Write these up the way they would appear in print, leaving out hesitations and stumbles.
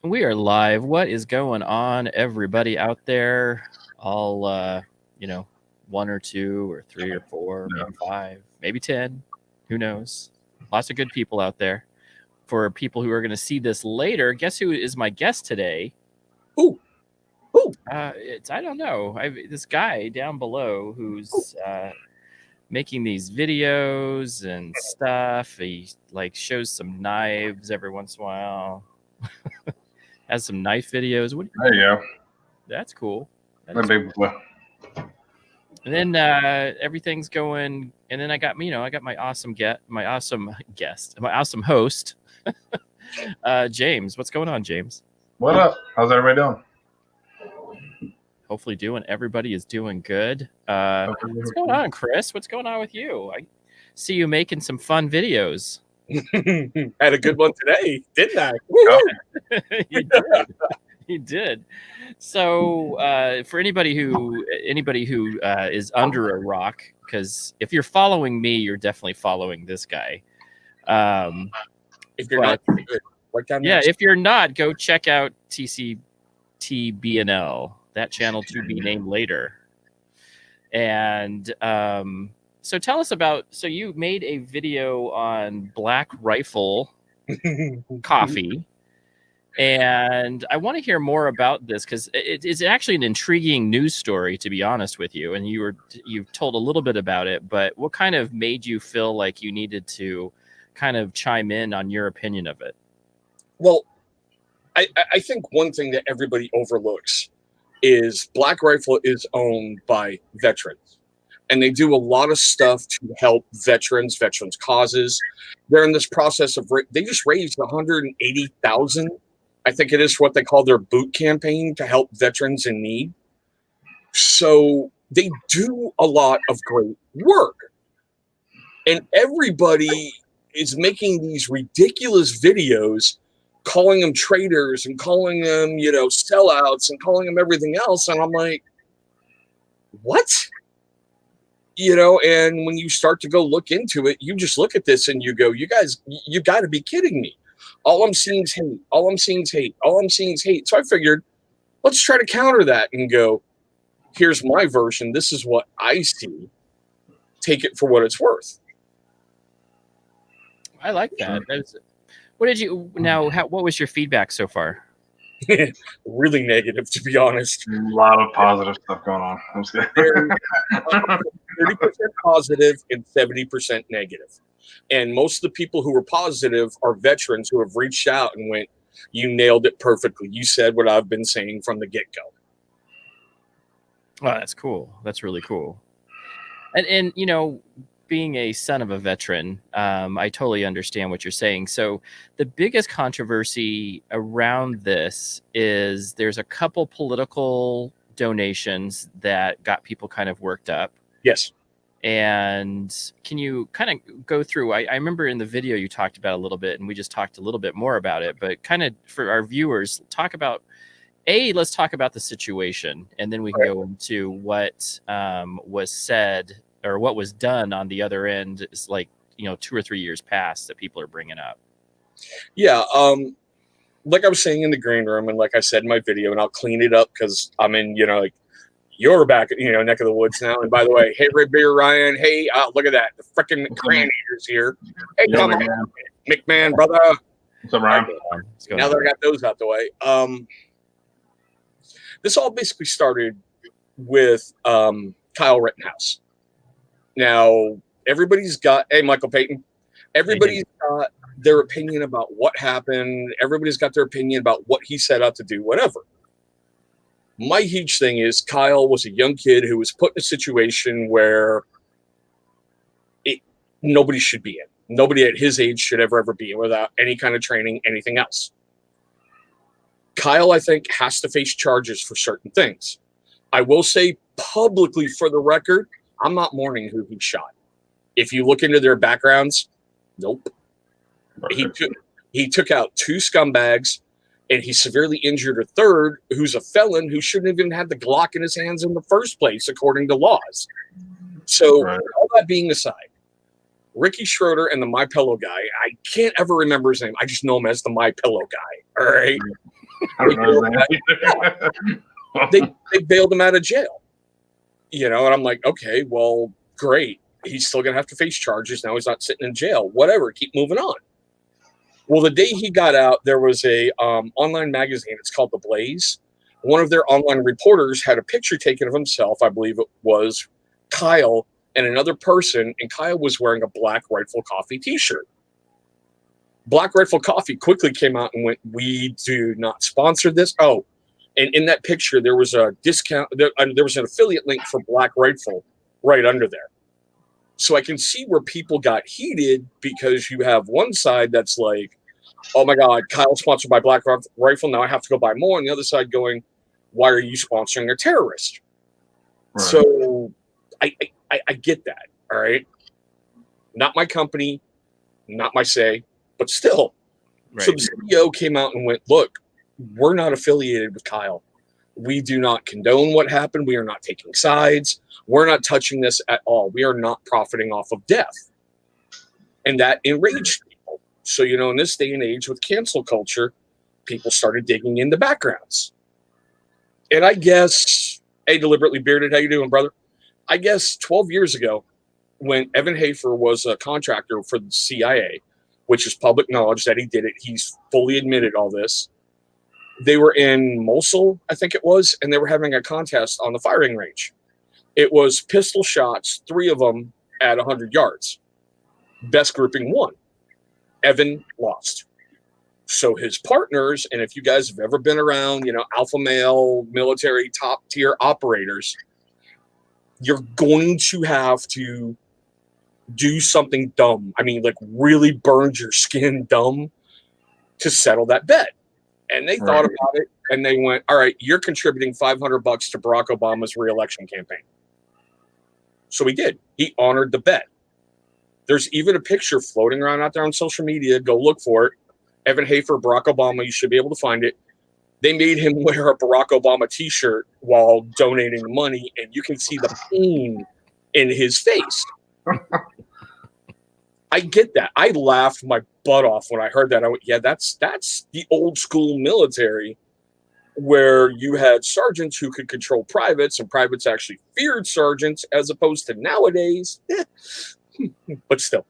We are live. What is going on, everybody out there? All, one or two or three or four, maybe five, maybe 10. Who knows? Lots of good people out there. For people who are going to see this later, guess who is my guest today? Who? I don't know. This guy down below who's making these videos and stuff. He shows some knives every once in a while. Has some knife videos. There you go. That's cool. That big boy. And then everything's going, and then I got my awesome guest, my awesome host, James. What's going on, James? What up? How's everybody doing? Hopefully, everybody is doing good. What's going on, Chris? What's going on with you? I see you making some fun videos. Had a good one today, didn't I? You did. So for anybody who is under a rock, because if you're following me, you're definitely following this guy. If you're not, if you're not, go check out TCTBNL, that channel to be named later. And so tell us about. So you made a video on Black Rifle coffee. And I want to hear more about this because it's actually an intriguing news story, to be honest with you. And you've told a little bit about it, but what kind of made you feel like you needed to kind of chime in on your opinion of it? Well, I think one thing that everybody overlooks is Black Rifle is owned by veterans. And they do a lot of stuff to help veterans causes. They're in this process of they just raised $180,000. I think it is what they call their boot campaign to help veterans in need. So they do a lot of great work. And everybody is making these ridiculous videos, calling them traitors and calling them, sellouts and calling them everything else. And I'm like, what? And when you start to go look into it, you just look at this and you go, you guys, you got to be kidding me. All I'm seeing is hate. All I'm seeing is hate. All I'm seeing is hate. So I figured, let's try to counter that and go, here's my version. This is what I see. Take it for what it's worth. I like that. What was your feedback so far? Really negative, to be honest. A lot of positive stuff going on. I'm just kidding. 30% positive and 70% negative. And most of the people who were positive are veterans who have reached out and went, you nailed it perfectly. You said what I've been saying from the get-go. Oh, that's cool. That's really cool. And being a son of a veteran, I totally understand what you're saying. So the biggest controversy around this is there's a couple political donations that got people kind of worked up. Yes. And can you kind of go through, I remember in the video you talked about a little bit, and we just talked a little bit more about it, but kind of for our viewers, let's talk about the situation, and then we can go into what was said or what was done on the other end. Is 2 or 3 years past that people are bringing up. Yeah. Like I was saying in the green room, and like I said in my video, and I'll clean it up because I'm in, you're back, neck of the woods now. And by the way, hey, Red Beer Ryan. Hey, look at that. The freaking Cran Eaters here. Hey, come on, McMahon, brother. What's up, Ryan? Now that I got those out the way. This all basically started with Kyle Rittenhouse. Now, everybody's got, hey, Michael Payton, everybody's got their opinion about what happened. Everybody's got their opinion about what he set out to do, whatever. My huge thing is Kyle was a young kid who was put in a situation where nobody should be in. Nobody at his age should ever be in without any kind of training, anything else. Kyle, I think, has to face charges for certain things. I will say publicly, for the record, I'm not mourning who he shot. If you look into their backgrounds, nope. He took out 2 scumbags, and he severely injured a third who's a felon who shouldn't even have the Glock in his hands in the first place, according to laws. So all that being aside, Ricky Schroeder and the My Pillow guy, I can't ever remember his name. I just know him as the My Pillow guy. All right. I don't know his name either. They bailed him out of jail. And I'm like, okay, well, great. He's still going to have to face charges. Now he's not sitting in jail. Whatever. Keep moving on. Well, the day he got out, there was a online magazine. It's called The Blaze. One of their online reporters had a picture taken of himself. I believe it was Kyle and another person. And Kyle was wearing a Black Rifle Coffee t-shirt. Black Rifle Coffee quickly came out and went, we do not sponsor this. Oh, and in that picture, there was a discount. There was an affiliate link for Black Rifle right under there. So I can see where people got heated because you have one side that's like, oh my God, Kyle's sponsored by Black Rifle. Now I have to go buy more. And the other side going, why are you sponsoring a terrorist? Right. So I get that. All right. Not my company, not my say, but still. Right. So the CEO came out and went, look, we're not affiliated with Kyle. We do not condone what happened. We are not taking sides. We're not touching this at all. We are not profiting off of death. And that enraged people. So, in this day and age with cancel culture, people started digging into backgrounds. And I guess, hey, Deliberately Bearded, how you doing, brother? I guess 12 years ago, when Evan Hafer was a contractor for the CIA, which is public knowledge that he did it, he's fully admitted all this. They were in Mosul, I think it was, and they were having a contest on the firing range. It was pistol shots, 3 of them at 100 yards. Best grouping won. Evan lost. So his partners, and if you guys have ever been around, alpha male, military, top tier operators, you're going to have to do something dumb. I mean, like really burned your skin dumb to settle that bet. And they thought about it and they went, all right, you're contributing $500 to Barack Obama's re-election campaign. So he did. He honored the bet. There's even a picture floating around out there on social media. Go look for it. Evan Hafer, Barack Obama. You should be able to find it. They made him wear a Barack Obama t-shirt while donating the money, and you can see the pain in his face. I get that. I laughed my butt off when I heard that. I went, yeah, that's the old school military where you had sergeants who could control privates, and privates actually feared sergeants as opposed to nowadays. But still.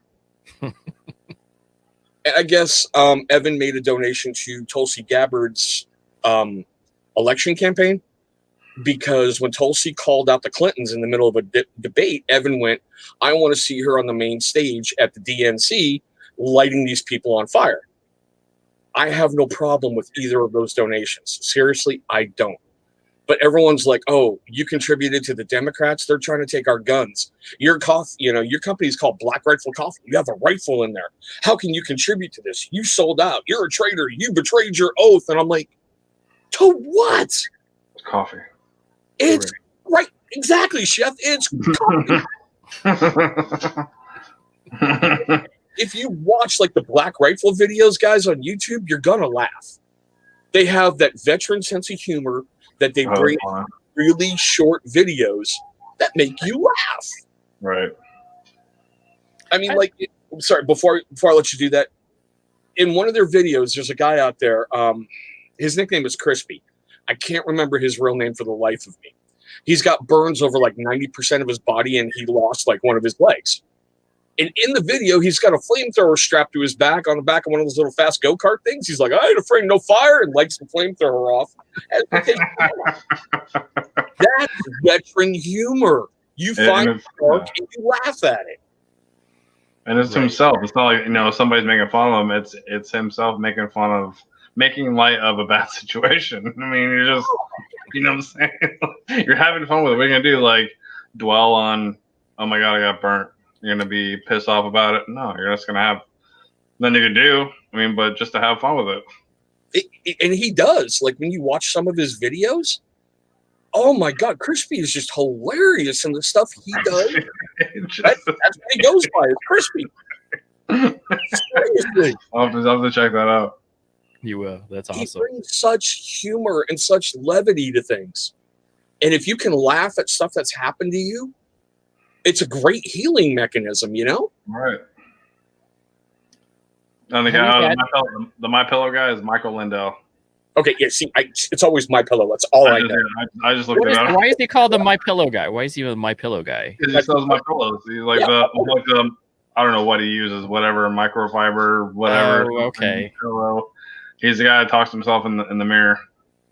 I guess Evan made a donation to Tulsi Gabbard's election campaign because when Tulsi called out the Clintons in the middle of a debate, Evan went, I want to see her on the main stage at the DNC lighting these people on fire. I have no problem with either of those donations. Seriously, I don't. But everyone's like, oh, you contributed to the Democrats. They're trying to take our guns. Your company's called Black Rifle Coffee. You have a rifle in there. How can you contribute to this? You sold out. You're a traitor. You betrayed your oath. And I'm like, to what? Coffee. It's right. Exactly, Chef. It's coffee. If you watch like the Black Rifle videos, guys, on YouTube, you're going to laugh. They have that veteran sense of humor that they bring really short videos that make you laugh. Right. I mean, sorry, before I let you do that, in one of their videos, there's a guy out there. His nickname is Crispy. I can't remember his real name for the life of me. He's got burns over like 90% of his body, and he lost like one of his legs. And in the video, he's got a flamethrower strapped to his back on the back of one of those little fast go-kart things. He's like, I ain't afraid of no fire, and lights the flamethrower off. That's veteran humor. You find it dark and you laugh at it. And it's himself. It's not like, somebody's making fun of him. It's himself making light of a bad situation. I mean, you're just, what I'm saying? You're having fun with it. What are you going to do? Like, dwell on, oh my God, I got burnt. You're going to be pissed off about it? No, you're just going to have nothing you can do. I mean, but just to have fun with it. And he does. Like, when you watch some of his videos, oh my God, Crispy is just hilarious in the stuff he does. That's what he goes by, is Crispy. Seriously. I'll have to check that out. You will. That's awesome. He brings such humor and such levity to things. And if you can laugh at stuff that's happened to you, it's a great healing mechanism, Right. And the guy, the My Pillow guy is Michael Lindell. Okay, yeah. See, it's always My Pillow. That's all I know. I just looked it up. Why is he called the My Pillow guy? Why is he the My Pillow guy? Because he sells My Pillows. He's like I don't know what he uses, whatever microfiber, whatever. Oh, okay. Pillow. He's the guy that talks to himself in the mirror.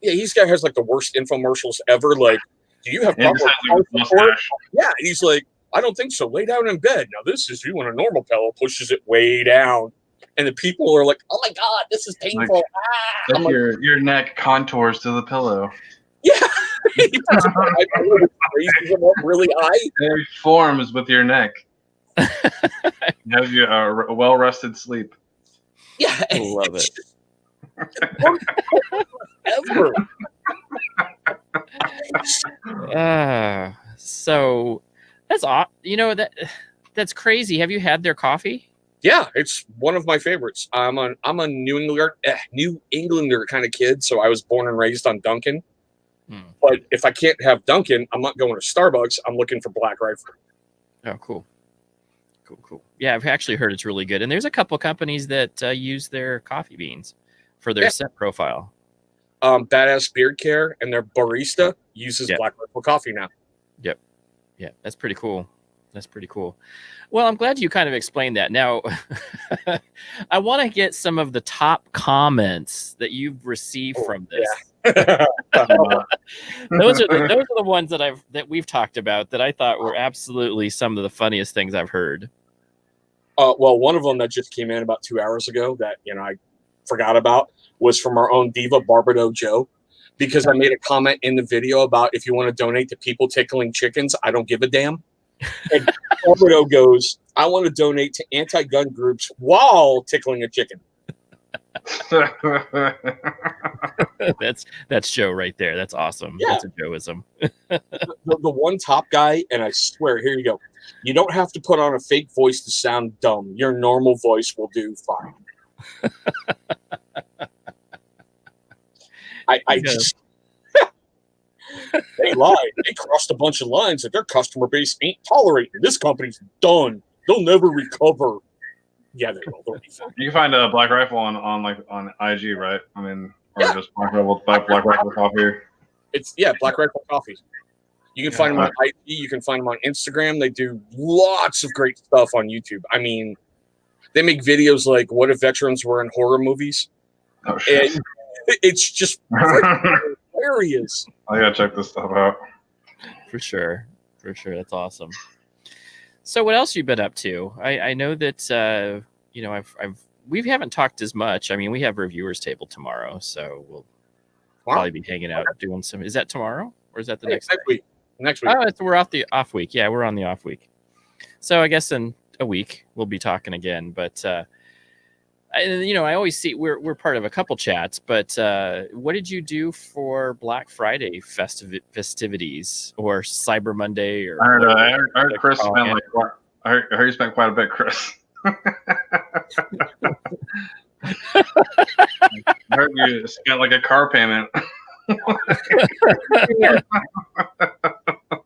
Yeah, he's guy has like the worst infomercials ever. Like, do you have proper support? Yeah, he's like, I don't think so. Lay down in bed. Now this is you on a normal pillow, pushes it way down, and the people are like, "Oh my god, this is painful." Like your neck contours to the pillow. Yeah, he puts raises them up really high. It forms with your neck. You have your well-rested sleep. Yeah, I love it. Ever. So that's that's crazy. Have you had their coffee? Yeah, it's one of my favorites. I'm a New Englander kind of kid, so I was born and raised on Dunkin'. But if I can't have Dunkin', I'm not going to Starbucks. I'm looking for Black Rifle. Oh, cool. Yeah, I've actually heard it's really good. And there's a couple companies that use their coffee beans for their scent profile. Badass Beard Care and their barista uses Black Rifle coffee now. Yep. Yeah, that's pretty cool. Well, I'm glad you kind of explained that. Now, I want to get some of the top comments that you've received from this. Yeah. Those are the ones that we've talked about that I thought were absolutely some of the funniest things I've heard. Well, one of them that just came in about 2 hours ago that I forgot about was from our own diva Barbado Joe, because I made a comment in the video about if you want to donate to people tickling chickens, I don't give a damn. And Barbado goes, I want to donate to anti-gun groups while tickling a chicken. That's Joe right there. That's awesome. Yeah. That's a Joeism. the one top guy, and I swear, here you go. You don't have to put on a fake voice to sound dumb. Your normal voice will do fine. I just they lied. They crossed a bunch of lines that their customer base ain't tolerating. This company's done. They'll never recover. Yeah, they will. They'll be fine. You can find a Black Rifle on IG, right? I mean, or just Black Rifle Coffee. It's Black Rifle Coffee. You can find them on IG. You can find them on Instagram. They do lots of great stuff on YouTube. I mean, they make videos like "What if veterans were in horror movies?" Oh shit! And it's just hilarious. I gotta check this stuff out. For sure. That's awesome. So, what else you been up to? I know that we haven't talked as much. I mean, we have reviewers table tomorrow, so we'll probably be hanging out doing some. Is that tomorrow or is that the next week? Next week. Oh, we're off the off week. Yeah, we're on the off week. So I guess in a week we'll be talking again. But I always see we're part of a couple chats. But what did you do for Black Friday festivities or Cyber Monday? Or I heard Chris spent I heard you spent quite a bit, Chris. I heard you spent like a car payment.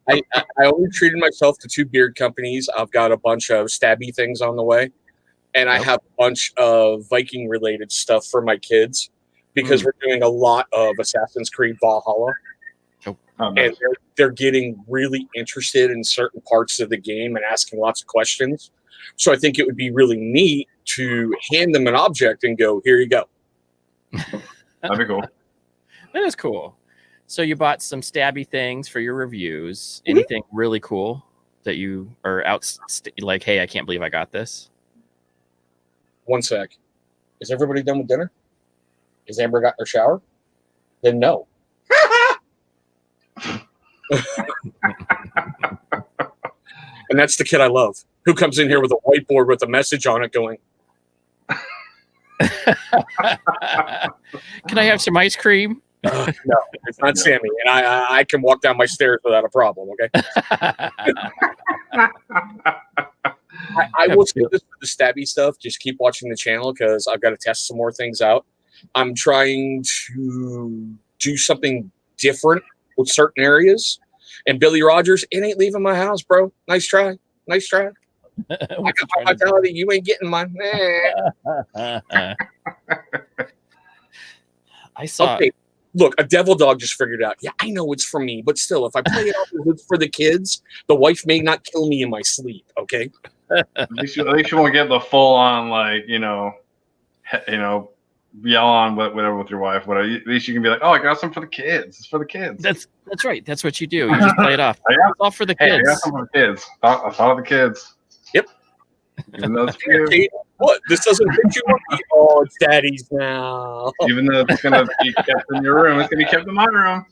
I only treated myself to 2 beard companies. I've got a bunch of stabby things on the way, and I have a bunch of Viking related stuff for my kids because we're doing a lot of Assassin's Creed Valhalla. And they're getting really interested in certain parts of the game and asking lots of questions. So I think it would be really neat to hand them an object and go, here you go. That'd be cool. That is cool. So you bought some stabby things for your reviews. Anything really cool that you are like, hey, I can't believe I got this? One sec. Is everybody done with dinner? Has Amber got their shower? Then no. And that's the kid I love, who comes in here with a whiteboard with a message on it going, can I have some ice cream? No, it's not Sammy, and I can walk down my stairs without a problem, okay? I will say this for the stabby stuff. Just keep watching the channel because I've got to test some more things out. I'm trying to do something different with certain areas. And Billy Rogers, it ain't leaving my house, bro. Nice try. I got my vitality. You ain't getting mine. I I saw. Okay, look, a devil dog just figured out. Yeah, I know it's for me, but still, if I play it off as it's for the kids, the wife may not kill me in my sleep. Okay. At least you won't get the full on like yell on whatever with your wife. Whatever. At least you can be like, oh, I got some for the kids. It's for the kids. That's right. That's what you do. You just play it off. It's all for the kids. I got some for the kids. I thought of the kids. Yep. Even though it's for you. Okay, what? This doesn't fit you? Oh, it's daddy's now. Even though it's gonna be kept in your room, it's gonna be kept in my room.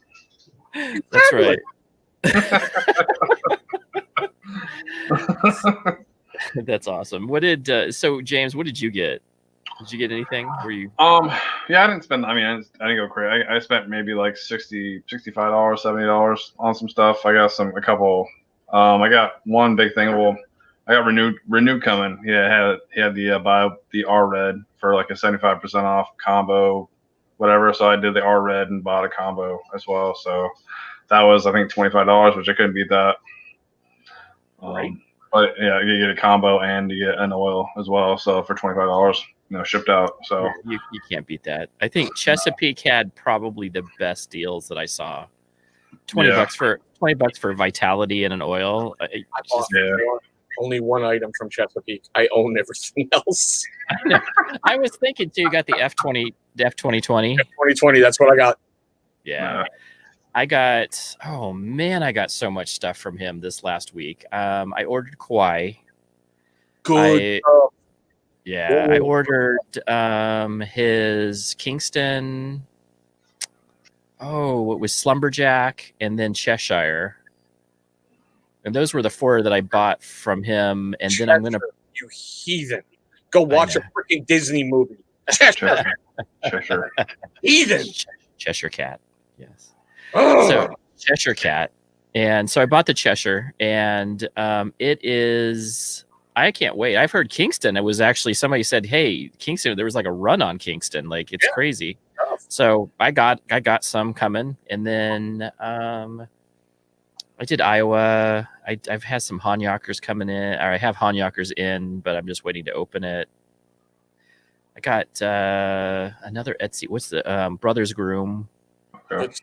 That's right. That's awesome. What did so James? What did you get? Did you get anything? Were you? Yeah, I didn't spend. I mean, I didn't go crazy. I spent maybe like $65, $70 on some stuff. I got a couple. I got one big thing. Well, I got renewed coming. Yeah, he had the buy the R Red for like a 75% off combo, whatever. So I did the R Red and bought a combo as well. So that was I think $25, which I couldn't beat that. Right. But yeah, you get a combo and you get an oil as well. So for $25, shipped out. So you can't beat that. I think Chesapeake had probably the best deals that I saw. $20 for Vitality and an oil. I bought only one item from Chesapeake. I own everything else. I was thinking too. You got the F2020. F2020. That's what I got. Yeah. I got I got so much stuff from him this last week. I ordered Kauai. Good. I ordered his Kingston. Oh, it was Slumberjack and then Cheshire. And those were the 4 that I bought from him. And then I'm gonna you heathen. Go watch a freaking Disney movie. Cheshire. Heathen. Cheshire Cat. Yes. So Cheshire Cat, and so I bought the Cheshire, and it is. I can't wait. I've heard Kingston. It was actually somebody said, "Hey, Kingston." There was like a run on Kingston. Like it's crazy. So I got some coming, and then I did Iowa. I've had some Hanyockers coming in, or I have Hanyockers in, but I'm just waiting to open it. I got another Etsy. What's the Brothers Groom? Okay.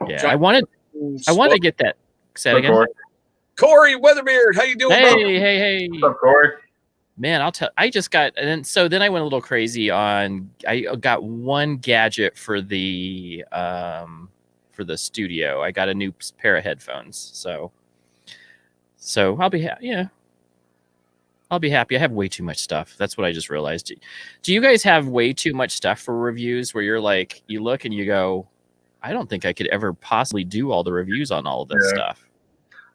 Yeah, I wanted to get that. Say it again. Corey Weatherbeard, how you doing? Hey. What's up, Corey? Man, I just got, and then I went a little crazy on. I got one gadget for the studio. I got a new pair of headphones, so I'll be happy. Yeah, I'll be happy. I have way too much stuff. That's what I just realized. Do you guys have way too much stuff for reviews where you're like, you look and you go, I don't think I could ever possibly do all the reviews on all of this stuff.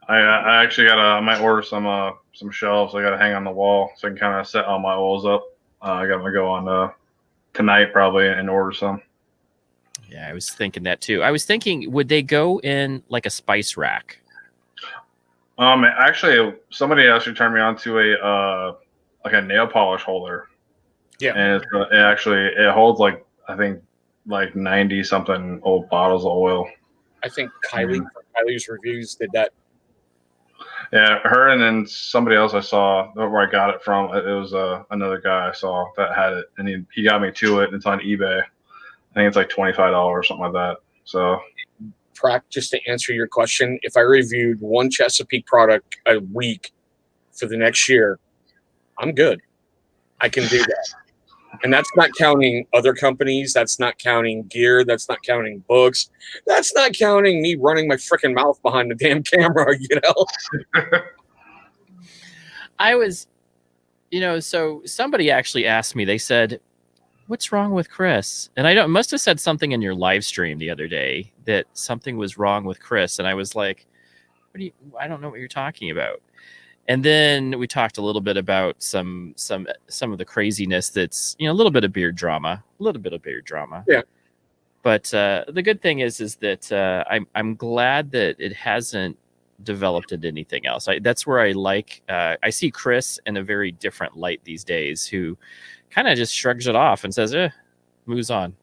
I actually I might order some shelves. I got to hang on the wall so I can kind of set all my oils up. I got to go on tonight probably and order some. Yeah, I was thinking that too. I was thinking, would they go in like a spice rack? Actually, somebody actually turned me on to a nail polish holder. Yeah, and it holds like I think like 90 something old bottles of oil. I think Kylie from Kylie's reviews did that. Yeah, her and then somebody else I saw where I got it from. It was another guy I saw that had it, and he got me to it. It's on eBay. I think it's like $25 or something like that. So, just to answer your question, if I reviewed one Chesapeake product a week for the next year, I'm good. I can do that. And that's not counting other companies. That's not counting gear. That's not counting books. That's not counting me running my freaking mouth behind the damn camera, I was, so somebody actually asked me, they said, what's wrong with Chris? And I must have said something in your live stream the other day that something was wrong with Chris. And I was like, I don't know what you're talking about. And then we talked a little bit about some of the craziness that's, a little bit of beard drama. Yeah. But the good thing is that I'm glad that it hasn't developed into anything else. That's where I see Chris in a very different light these days, who kind of just shrugs it off and says, moves on.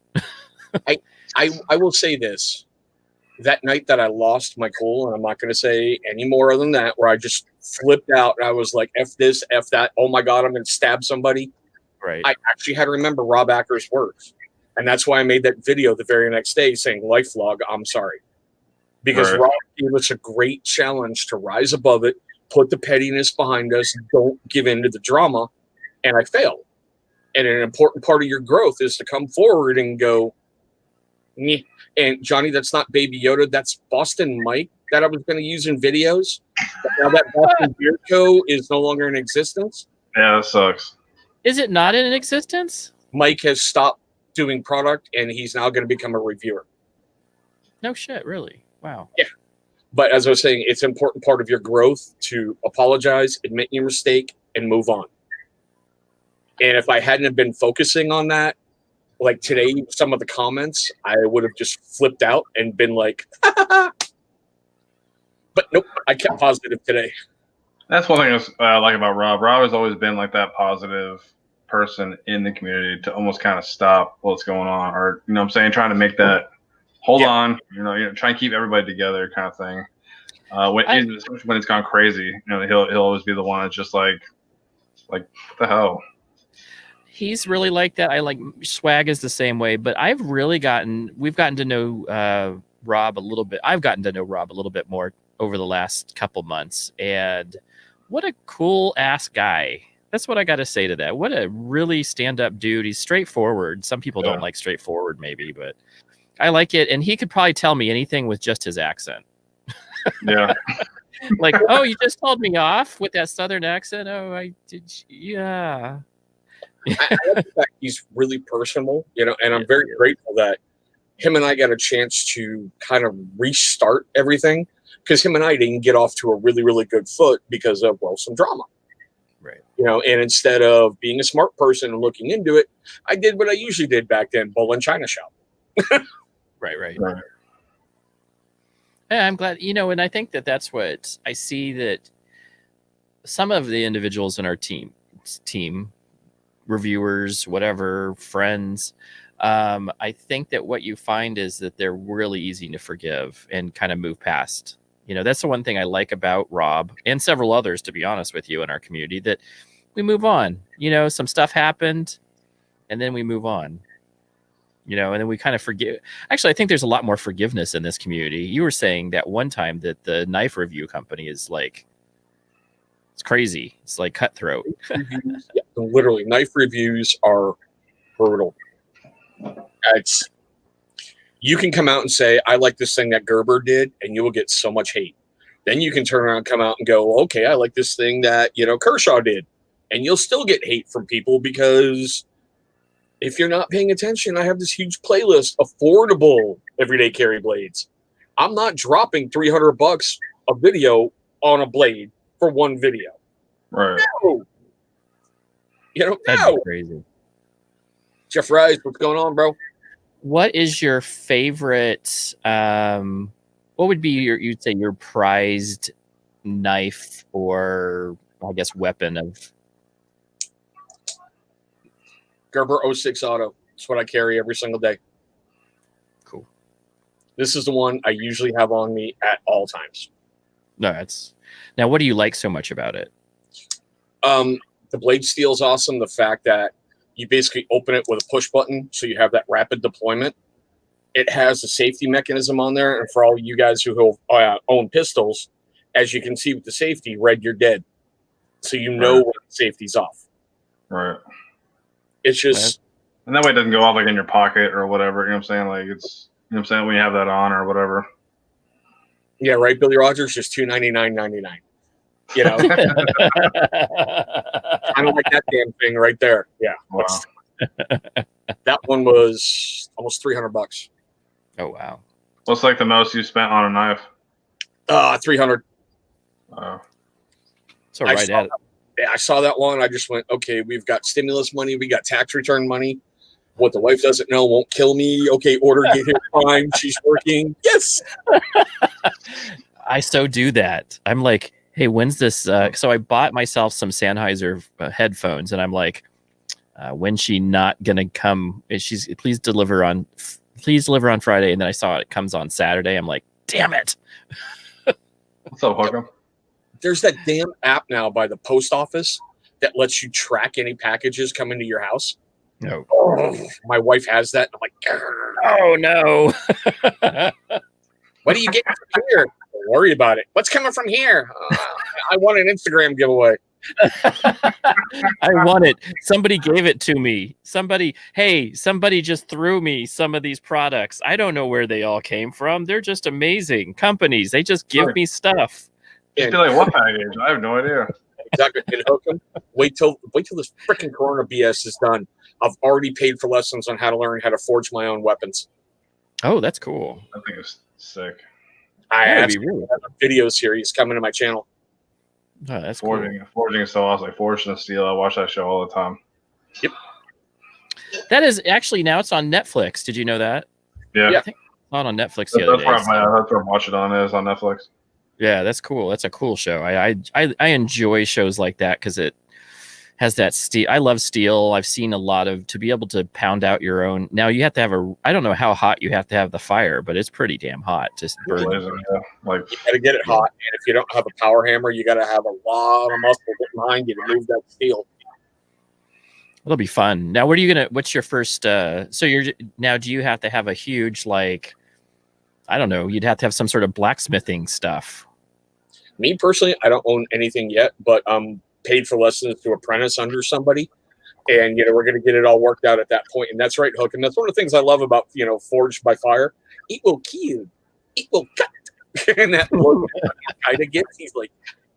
I will say this. That night that I lost my cool, and I'm not going to say any more other than that, where I just flipped out and I was like, F this, F that. Oh my God, I'm going to stab somebody. Right. I actually had to remember Rob Acker's words. And that's why I made that video the very next day saying, life log, I'm sorry. Because Right. Rob gave us a great challenge to rise above it, put the pettiness behind us, don't give in to the drama, and I failed. And an important part of your growth is to come forward and go, "Nyeh." And Johnny, that's not Baby Yoda, that's Boston Mike that I was going to use in videos. But now that Boston Beard Co. is no longer in existence, Yeah, that sucks. Is it not in existence? Mike has stopped doing product and he's now going to become a reviewer. No shit, really. Wow. Yeah. But as I was saying, it's an important part of your growth to apologize, admit your mistake, and move on. And if I hadn't have been focusing on that, like today, some of the comments, I would have just flipped out and been like, but nope, I kept positive today. That's one thing I like about Rob. Rob has always been like that positive person in the community to almost kind of stop what's going on, or you know what I'm saying, trying to make that hold on, you know, try and keep everybody together kind of thing. Especially when it's gone crazy, you know, he'll always be the one that's just like what the hell. He's really like that. I like Swag is the same way, but we've gotten to know Rob a little bit. I've gotten to know Rob a little bit more over the last couple months, and what a cool ass guy. That's what I got to say to that. What a really stand up dude. He's straightforward. Some people don't like straightforward maybe, but I like it. And he could probably tell me anything with just his accent. Yeah. Like, oh, you just told me off with that Southern accent. Oh, I did. Yeah. I like the fact he's really personal, you know, and I'm very grateful that him and I got a chance to kind of restart everything, because him and I didn't get off to a really, really good foot because of, well, some drama. Right. You know, and instead of being a smart person and looking into it, I did what I usually did back then, bull in China shop. Right. Yeah, I'm glad, you know, and I think that's what I see, that some of the individuals in our team, reviewers, whatever, friends, I think that what you find is that they're really easy to forgive and kind of move past. You know, that's the one thing I like about Rob and several others, to be honest with you, in our community, that we move on. You know, some stuff happened and then we move on. You know, and then we kind of forgive. Actually, I think there's a lot more forgiveness in this community. You were saying that one time that the knife review company is like, it's crazy. It's like cutthroat. Yeah, literally, knife reviews are brutal. You can come out and say, I like this thing that Gerber did, and you will get so much hate. Then you can turn around and come out and go, okay, I like this thing that, you know, Kershaw did. And you'll still get hate from people, because if you're not paying attention, I have this huge playlist, affordable everyday carry blades. I'm not dropping $300 a video on a blade for one video. Right. No. You know, That'd no. be crazy. Jeff Rice, what's going on, bro? What is your favorite, what would be you'd say your prized knife, or I guess weapon of? Gerber 06 Auto. It's what I carry every single day. Cool. This is the one I usually have on me at all times. No, now what do you like so much about it? The blade steel is awesome. The fact that you basically open it with a push button, so you have that rapid deployment. It has a safety mechanism on there, and for all you guys who own pistols, as you can see with the safety, red, you're dead. So you know when the safety's off. Right. It's just, and that way it doesn't go off like in your pocket or whatever. You know what I'm saying? Like it's, you know what I'm saying, when you have that on or whatever. Yeah, right. Billy Rogers, just $299.99. You know, kind of like that damn thing right there. Yeah. Wow. That one was almost $300. Oh wow. What's like the most you spent on a knife? 300. So right at it. I saw that one. I just went, okay, we've got stimulus money. We got tax return money. What the wife doesn't know won't kill me. Okay, order, get here, fine. She's working. Yes. I so do that. I'm like, hey, when's this? So I bought myself some Sennheiser headphones, and I'm like, when's she not gonna come? Please deliver on Friday. And then I saw it comes on Saturday. I'm like, damn it. What's up, Huckam? There's that damn app now by the post office that lets you track any packages coming to your house. No. Oh, my wife has that. I'm like, "Grr." Oh no. What do you get from here? Don't worry about it. What's coming from here? I want an Instagram giveaway. I want it. Somebody gave it to me. Somebody just threw me some of these products. I don't know where they all came from. They're just amazing companies. They just give me stuff. Just be like, what package? I have no idea. Exactly. And hook 'em. Wait till this freaking Corona BS is done. I've already paid for lessons on how to learn how to forge my own weapons. Oh, that's cool. I think it's sick. I That'd have be really a video series coming to my channel. Oh, that's cool. Forging is so awesome. Like Forging the Steel. I watch that show all the time. Yep. That is actually now it's on Netflix. Did you know that? Yeah. I think it's not on Netflix the other day. That's where I'm watching on is on Netflix. Yeah, that's cool. That's a cool show. I enjoy shows like that because it has that steel. I love steel. I've seen a lot of to be able to pound out your own. Now you have to have I don't know how hot you have to have the fire, but it's pretty damn hot. Just burn. Like you got to get it hot, and if you don't have a power hammer, you got to have a lot of muscle behind you to move that steel. It'll be fun. Now, what's your first? So do you have to have a huge I don't know. You'd have to have some sort of blacksmithing stuff. Me personally, I don't own anything yet, but I'm paid for lessons to apprentice under somebody. And, we're going to get it all worked out at that point. And that's right, Hook. And that's one of the things I love about, Forged by Fire. It will kill. It will cut. And that look kind of gets, he's like,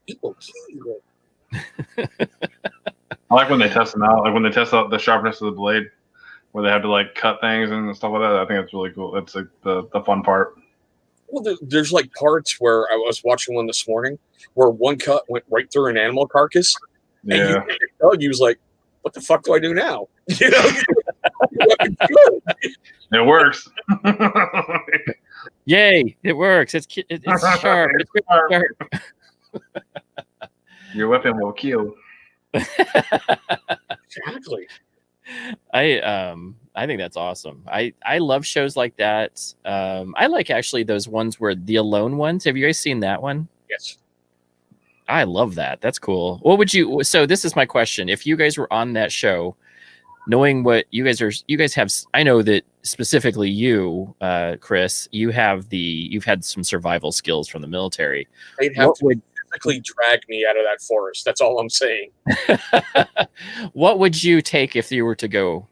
it will kill. I like when they test them out. Like when they test out the sharpness of the blade, where they have to cut things and stuff like that. I think it's really cool. That's the fun part. Well, there's parts where I was watching one this morning where one cut went right through an animal carcass. Yeah. And he was like, what the fuck do I do now? It works. Yay, it works. It's sharp. It's really sharp. Your weapon will kill. Exactly. I think that's awesome. I love shows like that. I like actually those ones where the alone ones. Have you guys seen that one? Yes. I love that. That's cool. What would you? So this is my question: if you guys were on that show, knowing what you guys have, I know that specifically you, Chris, you've had some survival skills from the military. They'd have to physically drag me out of that forest. That's all I'm saying. What would you take if you were to go?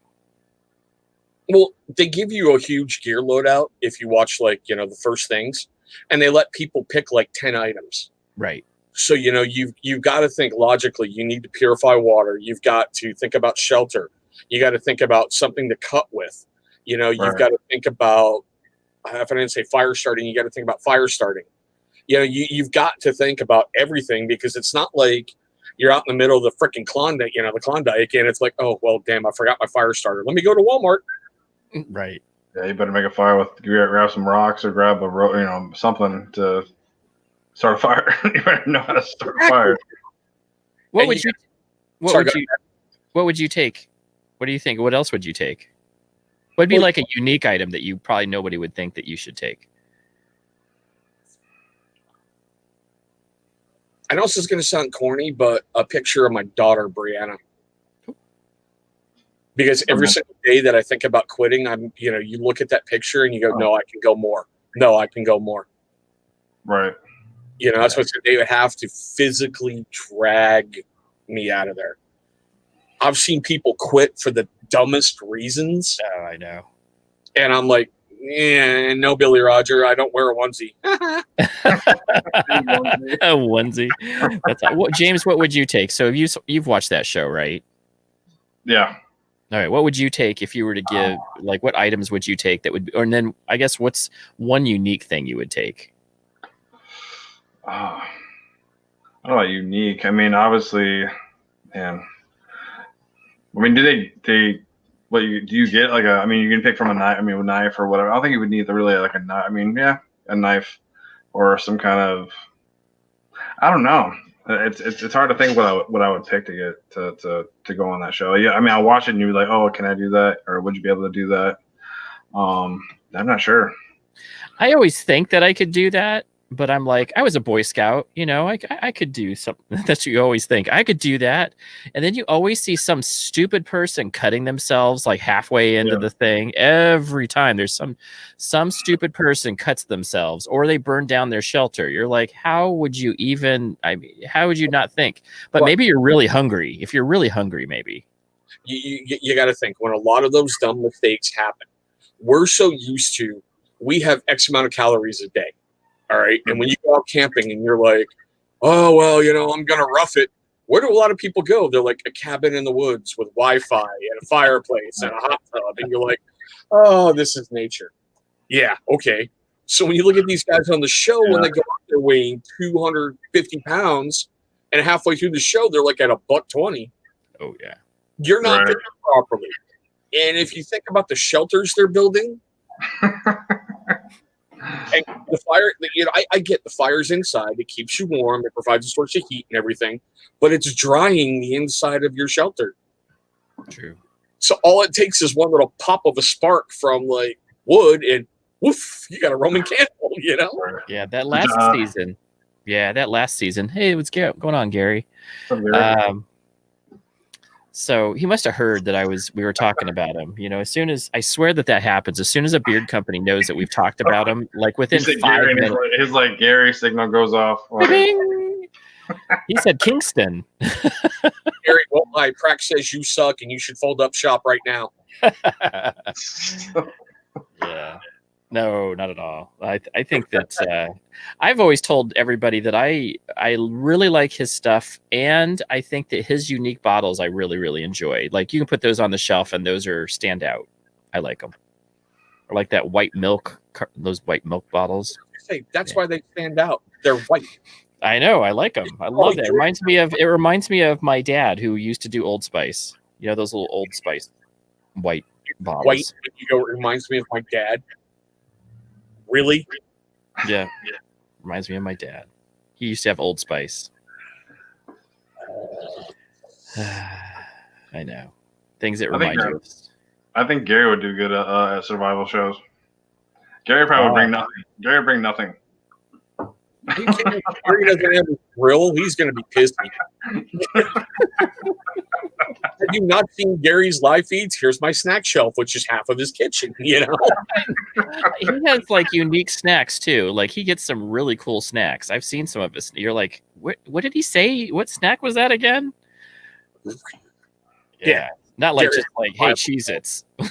Well, they give you a huge gear loadout if you watch the first things, and they let people pick 10 items. Right. So you've got to think logically. You need to purify water. You've got to think about shelter. You got to think about something to cut with. You've got to think about. If I didn't say fire starting, you got to think about fire starting. You've got to think about everything because it's not like you're out in the middle of the freaking Klondike, the Klondike, and it's like, oh well, damn, I forgot my fire starter. Let me go to Walmart. Right. Yeah, you better make a fire grab some rocks or grab something to start a fire. You better know how to start a fire. What would you take? What do you think? What else would you take? What'd be a unique item that you probably nobody would think that you should take? I know this is going to sound corny, but a picture of my daughter, Brianna. Because every single day that I think about quitting, you look at that picture and you go, no, I can go more. No, I can go more. Right. That's what they would have to physically drag me out of there. I've seen people quit for the dumbest reasons. Oh, I know. And I'm like, no, Billy Roger, I don't wear a onesie. A onesie. James, what would you take? So you've watched that show, right? Yeah. All right. What would you take if you were to give, what items would you take that would be, and then I guess what's one unique thing you would take? I don't know, unique. I mean, obviously, man. I mean, do you get you can pick from a knife, a knife or whatever. I don't think you would need really a knife. A knife or some kind of, I don't know. It's hard to think what I would pick to get to go on that show. Yeah, I watch it and you're like, oh, can I do that? Or would you be able to do that? I'm not sure. I always think that I could do that. But I'm like, I was a Boy Scout, you know, I could do something. That's what you always think. I could do that. And then you always see some stupid person cutting themselves like halfway into the thing. Every time there's some stupid person cuts themselves or they burn down their shelter. You're like, how would you even, I mean, how would you not think? But maybe you're really hungry. If you're really hungry, maybe. You got to think when a lot of those dumb mistakes happen, we're so used to, we have X amount of calories a day. All right. And when you go out camping and you're like, oh, well, you know, I'm going to rough it. Where do a lot of people go? They're like a cabin in the woods with Wi-Fi and a fireplace and a hot tub. And you're like, oh, this is nature. Yeah. Okay. So when you look at these guys on the show, when they go out there weighing 250 pounds and halfway through the show, they're like at $120. Oh, yeah. You're not thinking properly. And if you think about the shelters they're building, and the fire, you know, I get the fire's inside. It keeps you warm. It provides a source of heat and everything, but it's drying the inside of your shelter. True. So all it takes is one little pop of a spark from like wood, and woof, you got a Roman candle. You know? Yeah, that last season. Yeah, that last season. Hey, what's going on, Gary? So he must have heard that we were talking about him. You know, as soon as I swear that happens, as soon as a beard company knows that we've talked about him, like within 5 minutes, his like Gary signal goes off. He said Kingston. Gary, well, my prac says you suck and you should fold up shop right now. Yeah. No, not at all. I think that I've always told everybody that I really like his stuff, and I think that his unique bottles I really, really enjoy. Like you can put those on the shelf, and those are stand out. I like them. Or like that white milk, those white milk bottles. That's why they stand out. They're white. I know. I like them. I love that. It reminds me of my dad who used to do Old Spice. You know those little Old Spice white bottles. White. You go. It reminds me of my dad. Really? Yeah. Reminds me of my dad. He used to have Old Spice. I know. Things that remind you of. I think Gary would do good at survival shows. Gary probably would bring nothing. Gary would bring nothing. Gary doesn't have a grill. He's going to be pissed. Have you not seen Gary's live feeds? Here's my snack shelf, which is half of his kitchen. You know, he has like unique snacks too. Like he gets some really cool snacks. I've seen some of his. You're like, what did he say? What snack was that again? Yeah, not like just like, hey, Cheez-Its. He's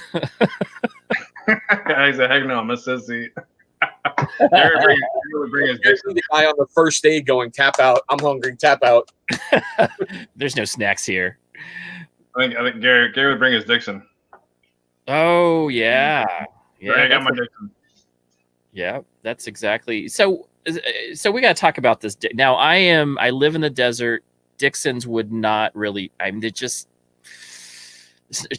a heck no, I'm a sissy. Gary would bring his the guy on the first day going, tap out. I'm hungry. Tap out. There's no snacks here. I think Gary would bring his Dixon. Oh yeah, yeah. I got my Dixon. Yeah, that's exactly. So we got to talk about this now. I live in the desert. Dixons would not really. I mean, they're just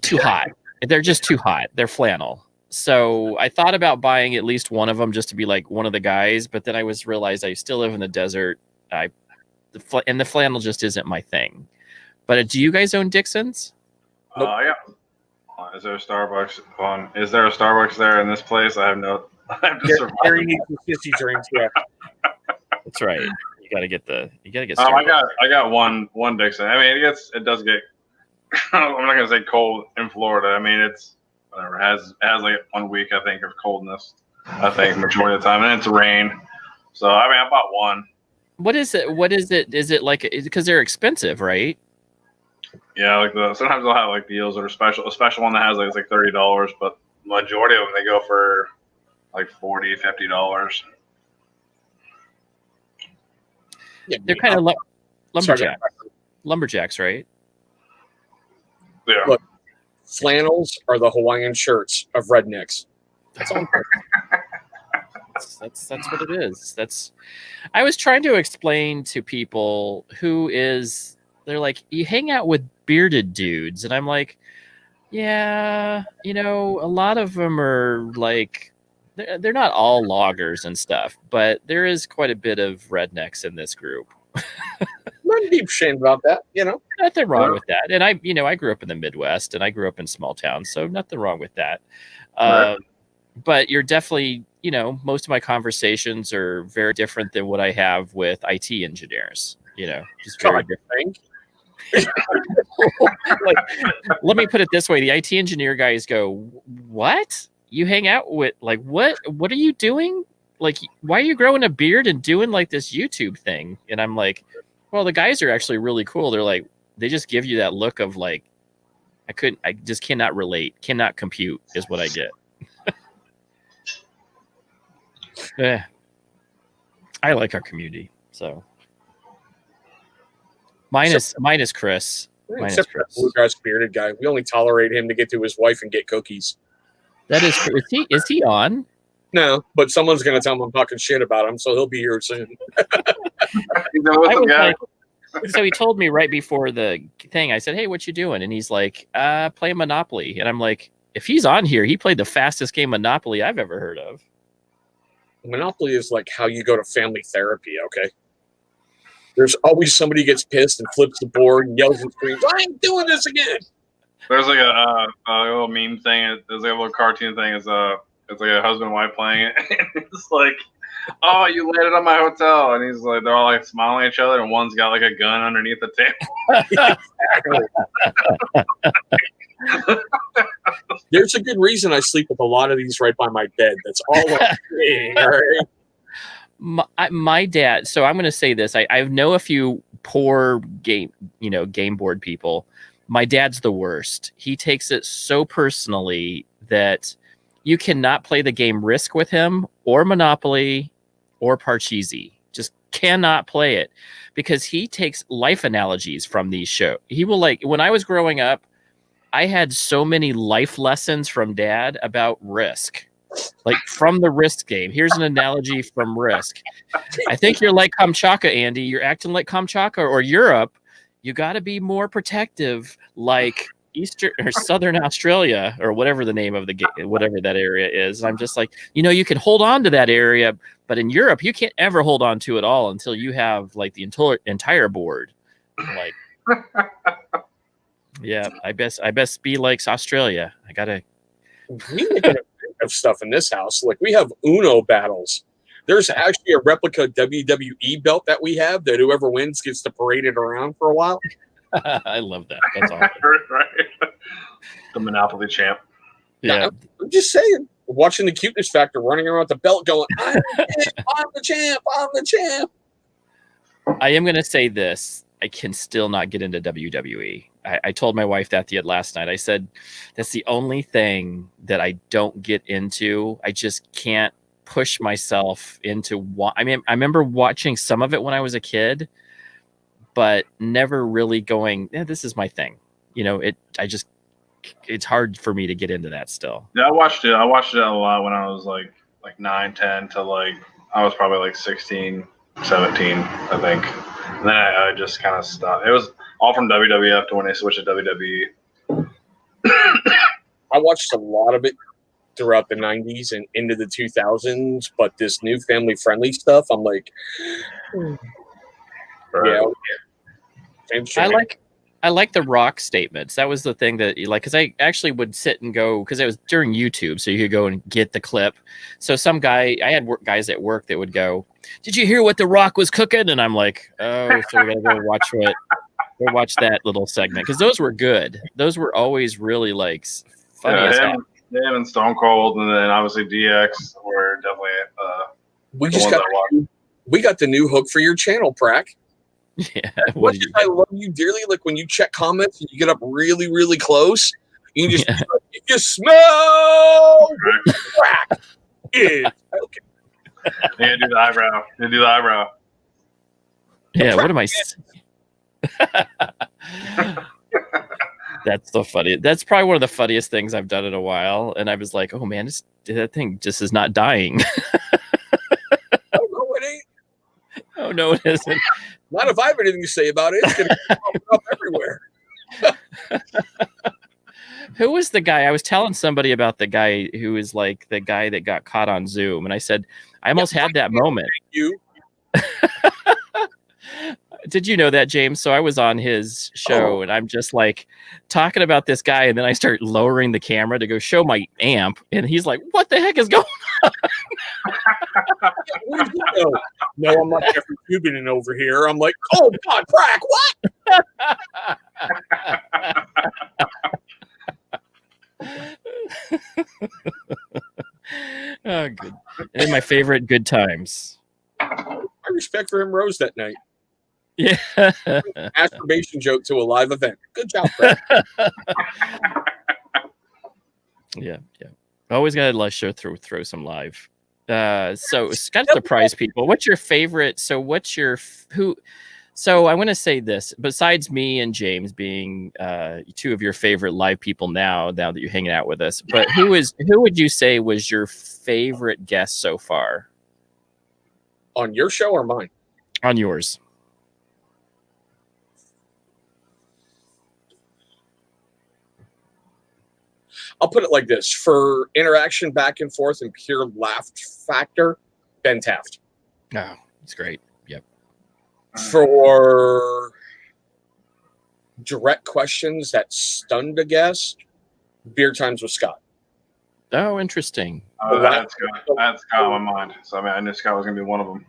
too hot. They're just too hot. They're flannel. So I thought about buying at least one of them just to be like one of the guys, but then I realized I still live in the desert. The flannel just isn't my thing. But do you guys own Dixons? Nope. Yeah. Is there a Starbucks? Is there a Starbucks there in this place? I have no. Gary needs some sissy drinks. Yeah. That's right. You gotta get Starbucks. I got one Dixon. I mean, it does get. I'm not gonna say cold in Florida. I mean, it's whatever. It has like 1 week I think of coldness. I think majority of the time, and it's rain. So I mean, I bought one. What is it? Is it like because they're expensive, right? Yeah, like sometimes they'll have like deals that are special. A special one that has like $30, but majority of them they go for like $40, $50. Yeah, they're kind of lumberjacks, right? Yeah. Look, flannels are the Hawaiian shirts of rednecks. That's all. That's what it is. I was trying to explain to people they're like, you hang out with bearded dudes, and I'm like, yeah, you know, a lot of them are like, they're not all loggers and stuff, but there is quite a bit of rednecks in this group. Not deep shame about that, you know. Nothing wrong with that. And I grew up in the Midwest, and I grew up in small towns, so nothing wrong with that. Right. But you're definitely you know, most of my conversations are very different than what I have with IT engineers. You know, just very different. Like, let me put it this way: the IT engineer guys go, "What? You hang out with like what? What are you doing? Like, why are you growing a beard and doing like this YouTube thing?" And I'm like, "Well, the guys are actually really cool. They're like, they just give you that look of like, I just cannot relate, cannot compute, is what I get." Yeah, I like our community, so. Minus Chris. Except for that bluegrass bearded guy. We only tolerate him to get to his wife and get cookies. That is true. Is he on? No, but someone's going to tell him I'm talking shit about him, so he'll be here soon. So he told me right before the thing, I said, "Hey, what you doing?" And he's like, "Play Monopoly." And I'm like, if he's on here, he played the fastest game Monopoly I've ever heard of. Monopoly is like how you go to family therapy, okay? There's always somebody gets pissed and flips the board and yells and screams, "I ain't doing this again." There's like a little meme thing. There's like a little cartoon thing. It's like a husband and wife playing it. And it's like, "Oh, you landed on my hotel," and he's like, they're all like smiling at each other, and one's got like a gun underneath the table. There's a good reason I sleep with a lot of these right by my bed. That's all I'm saying. All right. My dad. So I'm going to say this. I know a few poor game board people. My dad's the worst. He takes it so personally that you cannot play the game Risk with him or Monopoly or Parcheesi. Just cannot play it because he takes life analogies from these shows. He will, like, when I was growing up, I had so many life lessons from Dad about Risk. Like, from the Risk game. Here's an analogy from Risk. I think you're like Kamchatka, Andy. You're acting like Kamchatka or Europe. You got to be more protective, like Eastern or Southern Australia or whatever the name of the game, whatever that area is. And I'm just like, you know, you can hold on to that area, but in Europe, you can't ever hold on to it all until you have like the entire board. Like, yeah, I best be like Australia. I gotta. We make a of stuff in this house. Like, we have Uno battles. There's actually a replica WWE belt that we have that whoever wins gets to parade it around for a while. I love that. That's awesome. Right. The Monopoly champ. Yeah. I'm just saying. Watching the Cuteness Factor running around with the belt going, I'm the champ, I'm the champ. I am going to say this. I can still not get into WWE. I told my wife that last night. I said, that's the only thing that I don't get into. I just can't push myself into. I mean, I remember watching some of it when I was a kid, but never really going, yeah, this is my thing. You know, it's hard for me to get into that still. Yeah, I watched it a lot when I was like 9, 10 to like, I was probably like 16, 17, I think. And then I just kind of stopped. It was all from WWF to when they switched to WWE. I watched a lot of it throughout the 90s and into the 2000s, but this new family-friendly stuff, I'm like, yeah. I like the Rock statements. That was the thing that, like, because I actually would sit and go, because it was during YouTube, so you could go and get the clip. So I had guys at work that would go, "Did you hear what the Rock was cooking?" And I'm like, "Oh, so we gotta go watch that little segment," because those were good. Those were always really like funny as heck. Him and Stone Cold, and then obviously DX were definitely. We got the new hook for your channel, Prack. Yeah, I love you dearly. Like, when you check comments and you get up really, really close, you just you just smell crack. Okay. Yeah, do the eyebrow. Yeah, what am I? That's the funny. That's probably one of the funniest things I've done in a while. And I was like, oh man, that thing just is not dying. Oh, no, it ain't. Oh no, it isn't. Not if I have anything to say about it. It's going to pop up everywhere. Who was the guy? I was telling somebody about the guy who is like the guy that got caught on Zoom. And I said, I almost had that moment. You. Did you know that, James? So I was on his show and I'm just like talking about this guy. And then I start lowering the camera to go show my amp. And he's like, what the heck is going on? Where's he go? No, I'm like Jeffrey Cuban over here. I'm like, oh God, crack, what? Oh, good. And then my favorite good times. My respect for him rose that night. Yeah. Masturbation joke to a live event. Good job, Craig. Yeah. Always got to throw some live. So it's got to surprise people. What's your favorite? So So I want to say this. Besides me and James being two of your favorite live people now that you're hanging out with us, but who would you say was your favorite guest so far? On your show or mine? On yours. I'll put it like this. For interaction back and forth and pure laugh factor, Ben Taft. Oh, it's great. Yep. For direct questions that stunned a guest, Beer Times with Scott. Oh, interesting. That's got on my mind. So I knew Scott was going to be one of them.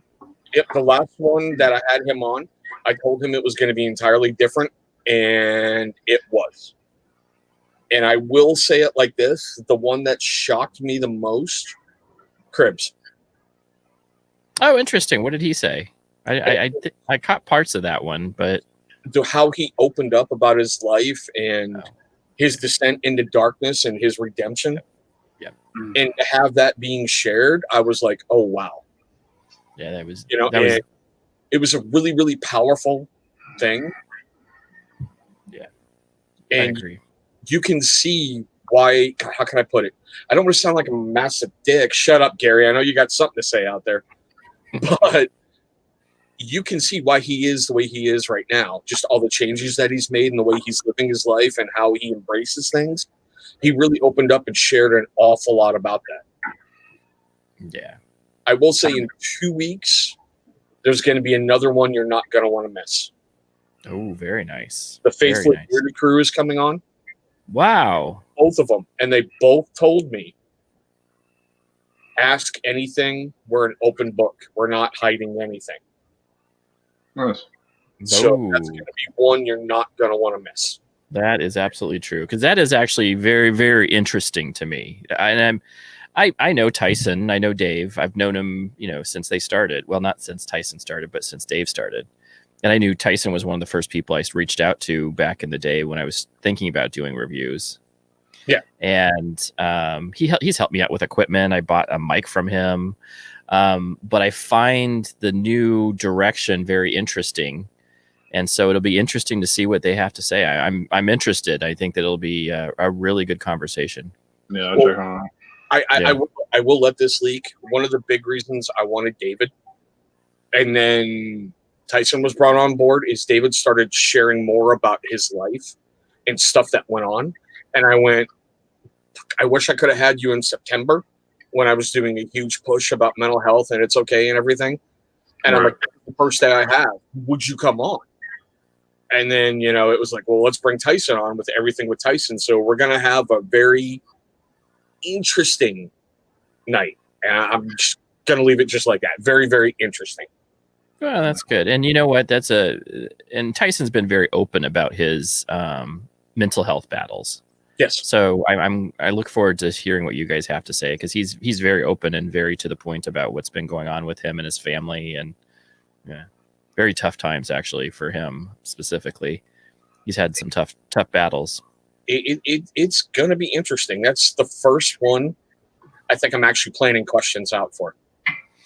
Yep, the last one that I had him on, I told him it was going to be entirely different, and it was. And I will say it like this: the one that shocked me the most, Cribs. Oh, interesting. What did he say? I caught parts of that one, but How he opened up about his life and his descent into darkness and his redemption. Yeah. And to have that being shared, I was like, oh wow. Yeah, that was it was a really, really powerful thing. Yeah. And I agree. you can see why. How can I put it? I don't want to sound like a massive dick. Shut up, Gary. I know you got something to say out there, but you can see why he is the way he is right now. Just all the changes that he's made and the way he's living his life and how he embraces things. He really opened up and shared an awful lot about that. Yeah. I will say in 2 weeks, there's going to be another one you're not going to want to miss. Oh, very nice. The Faithful Bearded Crew is coming on. Wow. Both of them. And they both told me, ask anything. We're an open book. We're not hiding anything. Nice. So that's going to be one you're not going to want to miss. That is absolutely true, because that is actually very, very interesting to me. And I know Tyson. I know Dave. I've known him, since they started. Well, not since Tyson started, but since Dave started. And I knew Tyson was one of the first people I reached out to back in the day when I was thinking about doing reviews. Yeah. And he's helped me out with equipment. I bought a mic from him. But I find the new direction very interesting. And so it'll be interesting to see what they have to say. I'm interested. I think that it'll be a really good conversation. Yeah, I'll check on it. I will let this leak. One of the big reasons I wanted David, and then Tyson was brought on board, is David started sharing more about his life and stuff that went on. And I went, I wish I could have had you in September when I was doing a huge push about mental health and it's okay and everything. And I'm like, the first day I have, would you come on? And then, it was like, well, let's bring Tyson on with everything with Tyson. So we're going to have a very interesting night. And I'm just going to leave it just like that. Very, very interesting. Well, that's good. And you know what? And Tyson's been very open about his mental health battles. Yes. So I look forward to hearing what you guys have to say, because he's very open and very to the point about what's been going on with him and his family, and very tough times actually for him specifically. He's had some tough battles. It's going to be interesting. That's the first one I think I'm actually planning questions out for,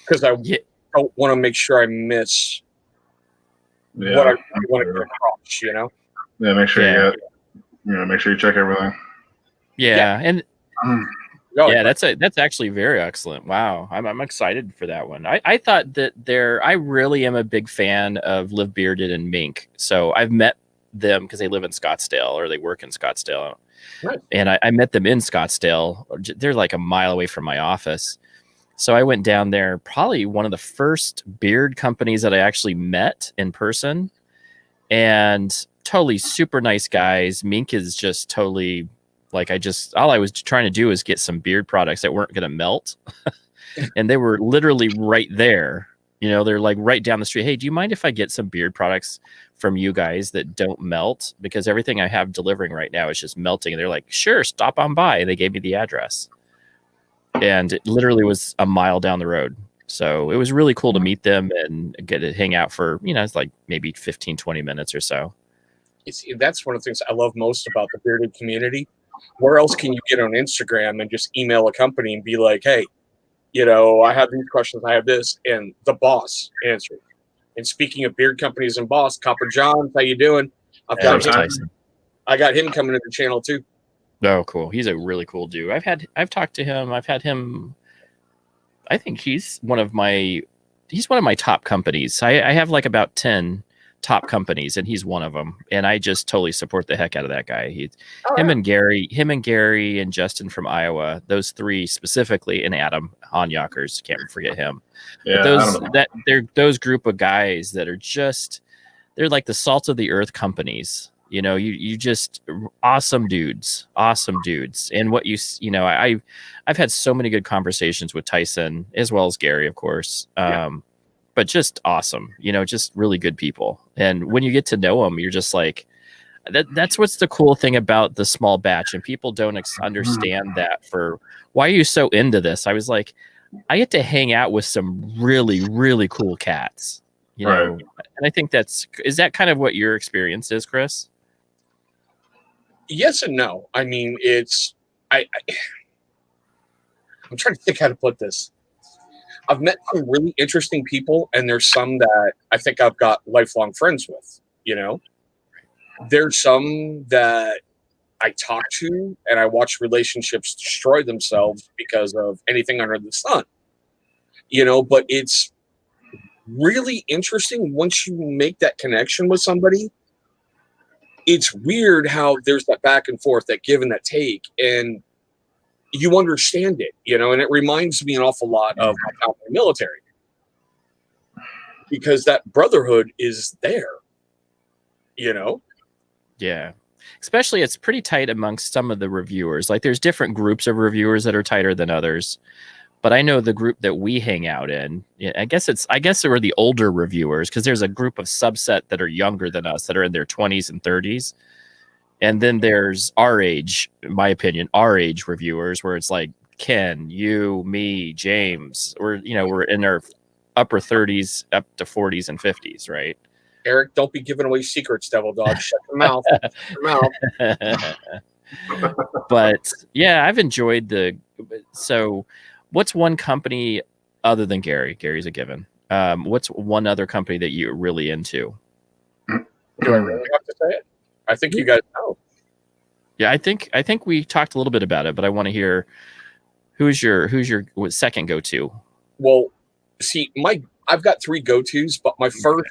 because I don't want to make sure I miss what I want to get across, Yeah, make sure make sure you check everything. Yeah. And that's actually very excellent. Wow. I'm excited for that one. I thought that I really am a big fan of Live Bearded and Mink. So I've met them because they live in Scottsdale, or they work in Scottsdale. Right. And I met them in Scottsdale. They're like a mile away from my office. So I went down there, probably one of the first beard companies that I actually met in person, and totally super nice guys. Mink is just totally Like all I was trying to do is get some beard products that weren't going to melt. And they were literally right there. You know, they're like right down the street. Hey, do you mind if I get some beard products from you guys that don't melt? Because everything I have delivering right now is just melting. And they're like, sure, stop on by. And they gave me the address. And it literally was a mile down the road. So it was really cool to meet them and get to hang out for, it's like maybe 15, 20 minutes or so. That's one of the things I love most about the bearded community. Where else can you get on Instagram and just email a company and be like, hey, I have these questions, I have this, and the boss answered. And speaking of beard companies and boss, Copper John, how you doing? I got him coming to the channel too. Oh, cool. He's a really cool dude. I've talked to him. I've had him. I think he's one of my top companies. I have like about 10 top companies, and he's one of them. And I just totally support the heck out of that guy. Him and Gary and Justin from Iowa, those three specifically, and Adam Hanyakers, can't forget him. Yeah, they're those group of guys that are they're like the salt of the earth companies. You just awesome dudes. And what I've had so many good conversations with Tyson as well as Gary, of course. But just awesome, just really good people. And when you get to know them, you're just like, that's what's the cool thing about the small batch. And people don't understand that for why are you so into this? I was like, I get to hang out with some really, really cool cats, Right. And I think is that kind of what your experience is, Chris? Yes and no. I mean, I'm trying to think how to put this. I've met some really interesting people, and there's some that I think I've got lifelong friends with, There's some that I talk to, and I watch relationships destroy themselves because of anything under the sun, but it's really interesting once you make that connection with somebody. It's weird how there's that back and forth, that give and that take, and you understand it, and it reminds me an awful lot of my time in the military, because that brotherhood is there, Yeah. Especially it's pretty tight amongst some of the reviewers. Like there's different groups of reviewers that are tighter than others. But I know the group that we hang out in, I guess they were the older reviewers, because there's a group of subset that are younger than us that are in their 20s and 30s. And then there's our age, in my opinion, our age reviewers, where it's like Ken, you, me, James, we're in our upper 30s up to 40s and 50s, right? Eric, don't be giving away secrets, Devil Dog. Shut your mouth. Shut your mouth. But yeah, I've enjoyed so what's one company other than Gary? Gary's a given. What's one other company that you're really into? Do I really have to say it? I think you guys know. Yeah, I think we talked a little bit about it, but I want to hear who's your second go-to? Well, see, I've got 3 go-tos, but my first,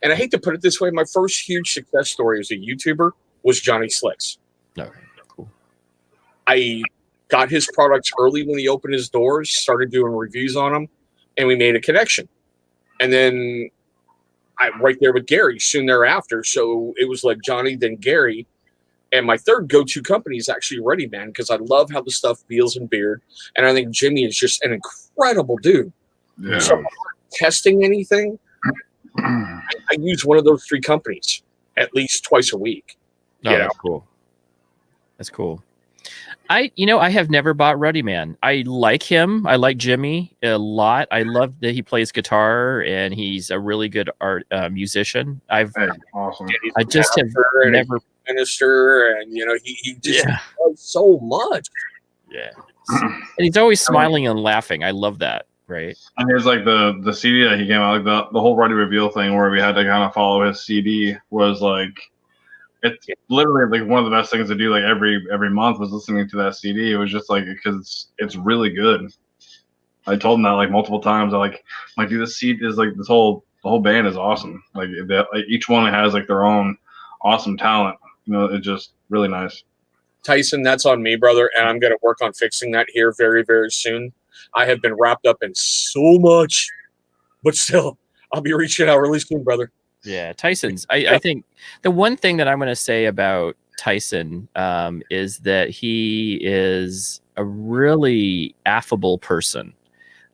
and I hate to put it this way, my first huge success story as a YouTuber was Johnny Slicks. Okay, cool. I got his products early when he opened his doors, started doing reviews on them, and we made a connection. And then I'm right there with Gary soon thereafter. So it was like Johnny, then Gary. And my third go-to company is actually Ready Man, because I love how the stuff feels in beard. And I think Jimmy is just an incredible dude. Yeah. So if I'm testing anything, I use one of those 3 companies at least twice a week. Oh, that's cool. That's cool. I have never bought Ruddy Man. I like him. I like Jimmy a lot. I love that he plays guitar, and he's a really good musician. Awesome. I just have never minister, and he just does so much. Yeah, and he's always smiling and laughing. I love that. Right. And there's like the CD that he came out, like the whole Ruddy Reveal thing, where we had to kind of follow his CD, was like, it's literally like one of the best things to do, like every month, was listening to that CD. It was just like, because it's really good. I told him that like multiple times. I like dude, this CD is like, the whole band is awesome. Like each one has like their own awesome talent. It's just really nice. Tyson, that's on me, brother, and I'm going to work on fixing that here very, very soon. I have been wrapped up in so much, but still, I'll be reaching out really soon, brother. Yeah, Tyson's. I think the one thing that I'm going to say about Tyson is that he is a really affable person.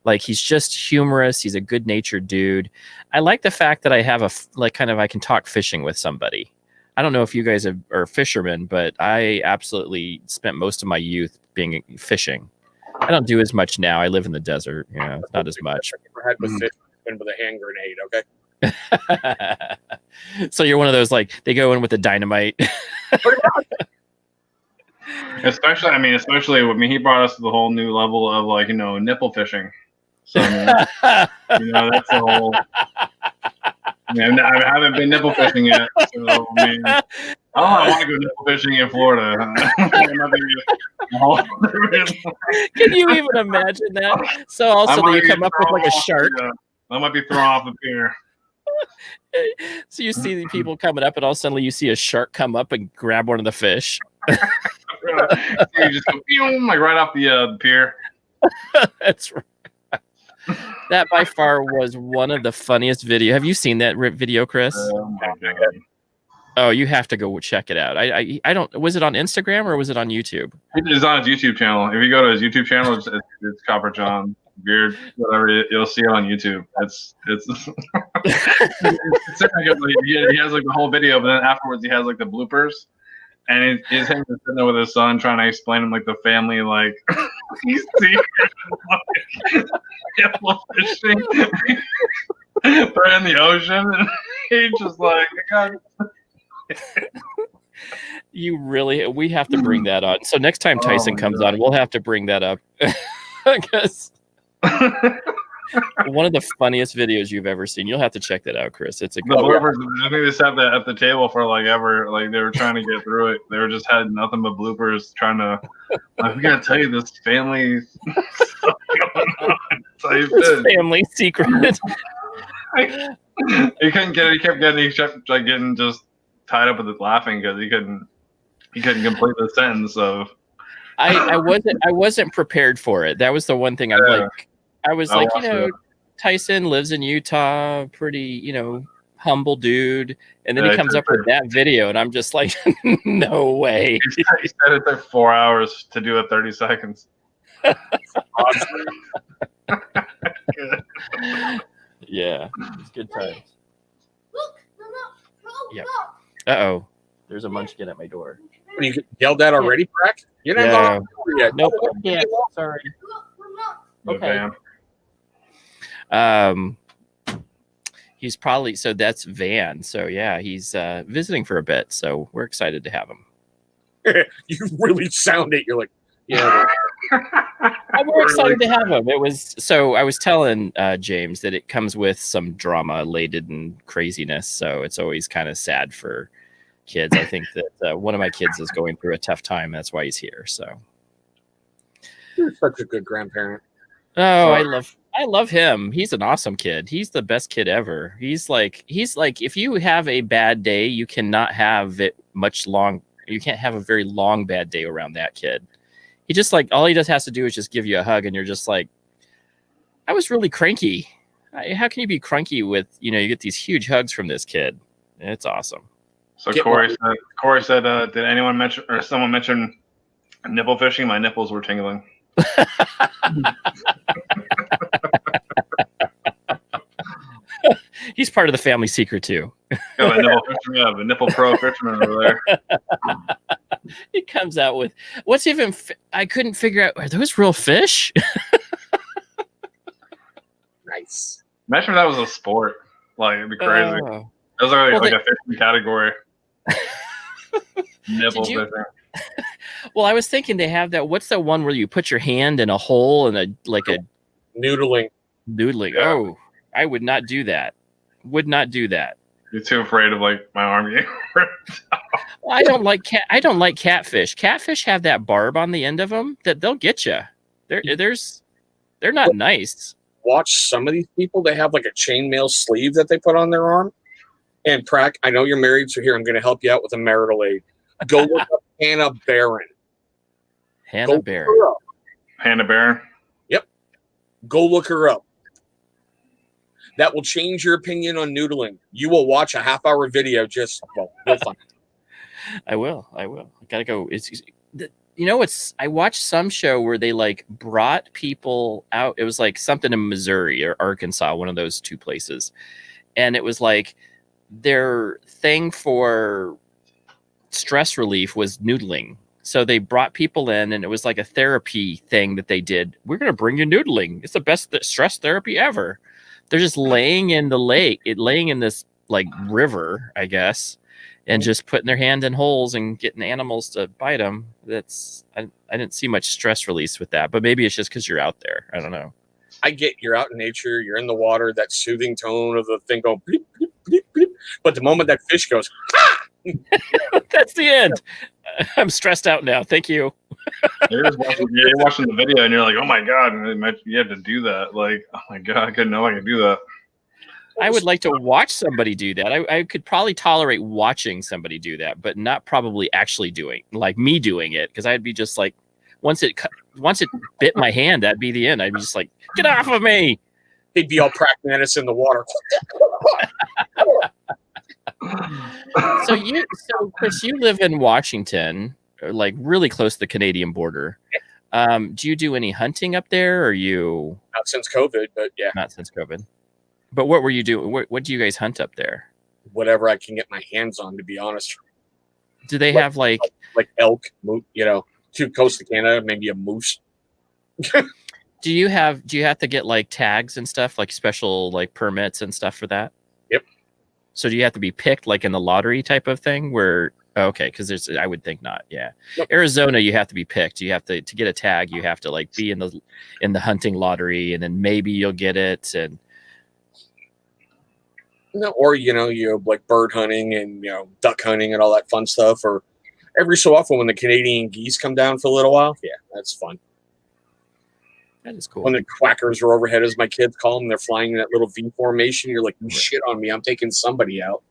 Like, he's just humorous. He's a good-natured dude. I like the fact that I have I can talk fishing with somebody. I don't know if you guys are fishermen, but I absolutely spent most of my youth being fishing. I don't do as much now. I live in the desert, not as much. Had with fish with a hand grenade, okay? So you're one of those, like, they go in with the dynamite. especially with me, he brought us to the whole new level of, like, nipple fishing. So that's the whole. I haven't been nipple fishing yet, so I want to go nipple fishing in Florida. Can you even imagine that? So also you come up with like a shark. I might be thrown off the pier. So you see the people coming up, and all of a sudden you see a shark come up and grab one of the fish. You just go like right off the pier. That's right. That by far was one of the funniest videos. Have you seen that video, Chris? Oh my God. Oh, you have to go check it out. I don't. Was it on Instagram or was it on YouTube? It's on his YouTube channel. If you go to his YouTube channel, it's Copper John Beard, whatever. You'll see it on YouTube. It's he has like the whole video, but then afterwards he has like the bloopers, and he's him sitting there with his son trying to explain him like the family, like he's fishing. They're in the ocean, and he's just like, God. We have to bring that on. So next time Tyson comes on, we'll have to bring that up. Because one of the funniest videos you've ever seen. You'll have to check that out, Chris. It's a good one. I think they sat at the table for like ever. Like they were trying to get through it. They were just had nothing but bloopers trying to. We gotta tell you this family stuff going on. This family secret. He kept getting just tied up with it laughing because he couldn't complete the sentence of. I wasn't prepared for it. That was the one thing Tyson lives in Utah, pretty, humble dude. And then he comes up with that video and I'm just like, no way. He said it took 4 hours to do it 30 seconds. Yeah, it's good times. Yeah. Uh-oh. There's a munchkin at my door. You yelled at already, Brack? You're not going over yet. Nope. Yeah. Sorry. Okay. He's probably that's Van. So yeah, he's visiting for a bit. So we're excited to have him. You really sound it. You're like, yeah. We're excited to have him. I was telling James that it comes with some drama laden and craziness. So it's always kind of sad for kids. I think that one of my kids is going through a tough time. That's why he's here. So you're such a good grandparent. Oh, I love him. He's an awesome kid. He's the best kid ever. He's like if you have a bad day, you cannot have it you can't have a very long bad day around that kid. He just all he has to do is just give you a hug and you're just like, I was really cranky. How can you be cranky with, you get these huge hugs from this kid? It's awesome. So Corey said, did anyone mention or someone mention nipple fishing? My nipples were tingling. He's part of the family secret too. The nipple pro fisherman over there. He comes out with I couldn't figure out, are those real fish? Nice. Imagine if that was a sport. Like it'd be crazy. That was like a fishing category. Nipple fishing. Well, I was thinking they have that. What's the one where you put your hand in a hole and a noodling? Noodling. Yeah. Oh, I would not do that. Would not do that. You're too afraid of my arm getting ripped out. Well, I don't like catfish. Catfish have that barb on the end of them that they'll get you. They're not nice. Watch some of these people. They have like a chainmail sleeve that they put on their arm. And Prack, I know you're married, so here I'm going to help you out with a marital aid. Go look up Hannah Barron. Hannah Barron. Hannah Barron? Yep. Go look her up. That will change your opinion on noodling. You will watch a half-hour video you'll find. I will. I gotta go. I watched some show where they like brought people out. It was like something in Missouri or Arkansas, one of those two places. And it was like their thing for stress relief was noodling. So they brought people in and it was like a therapy thing that they did. We're going to bring you noodling. It's the best stress therapy ever. They're just laying in the lake, laying in this like river, I guess, and just putting their hand in holes and getting animals to bite them. I didn't see much stress release with that, but maybe it's just because you're out there. I don't know. I get you're out in nature, you're in the water, that soothing tone of the thing going bleep, bleep, bleep, bleep. But the moment that fish goes, ha! That's the end. I'm stressed out now. Thank you. You're watching the video and you're like, oh my God, you had to do that. Like, oh my God, I couldn't know I could do that. I would like to watch somebody do that. I could probably tolerate watching somebody do that, but not probably actually doing like me doing it, because I'd be just like, once it bit my hand, that'd be the end. I'd be just like, get off of me. He'd be all pragmatist in the water. So Chris, you live in Washington, like really close to the Canadian border. Do you do any hunting up there? Or you Not since COVID, but yeah. Not since COVID. But what were you doing? What do you guys hunt up there? Whatever I can get my hands on, to be honest. Do they have like elk, to coast of Canada, maybe a moose? Do you have to get like tags and stuff, like special like permits and stuff for that? Yep. So do you have to be picked like in the lottery type of thing where, okay, because I would think not. Yeah. Yep. Arizona, you have to be picked. You have to get a tag, you have to like be in the hunting lottery, and then maybe you'll get it. And no, or you like bird hunting and duck hunting and all that fun stuff. Or every so often when the Canadian geese come down for a little while, yeah, that's fun. That is cool. When the quackers are overhead, as my kids call them, they're flying in that little V formation. You're like, you shit on me, I'm taking somebody out.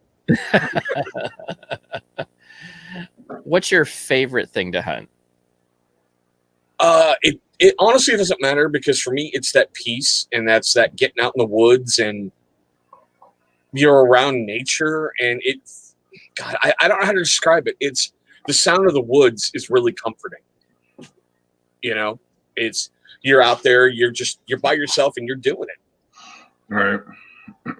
What's your favorite thing to hunt? It honestly doesn't matter, because for me it's that peace, and that's that getting out in the woods and you're around nature, and I don't know how to describe it. It's the sound of the woods is really comforting. It's you're out there, you're by yourself and you're doing it. Right. Yeah,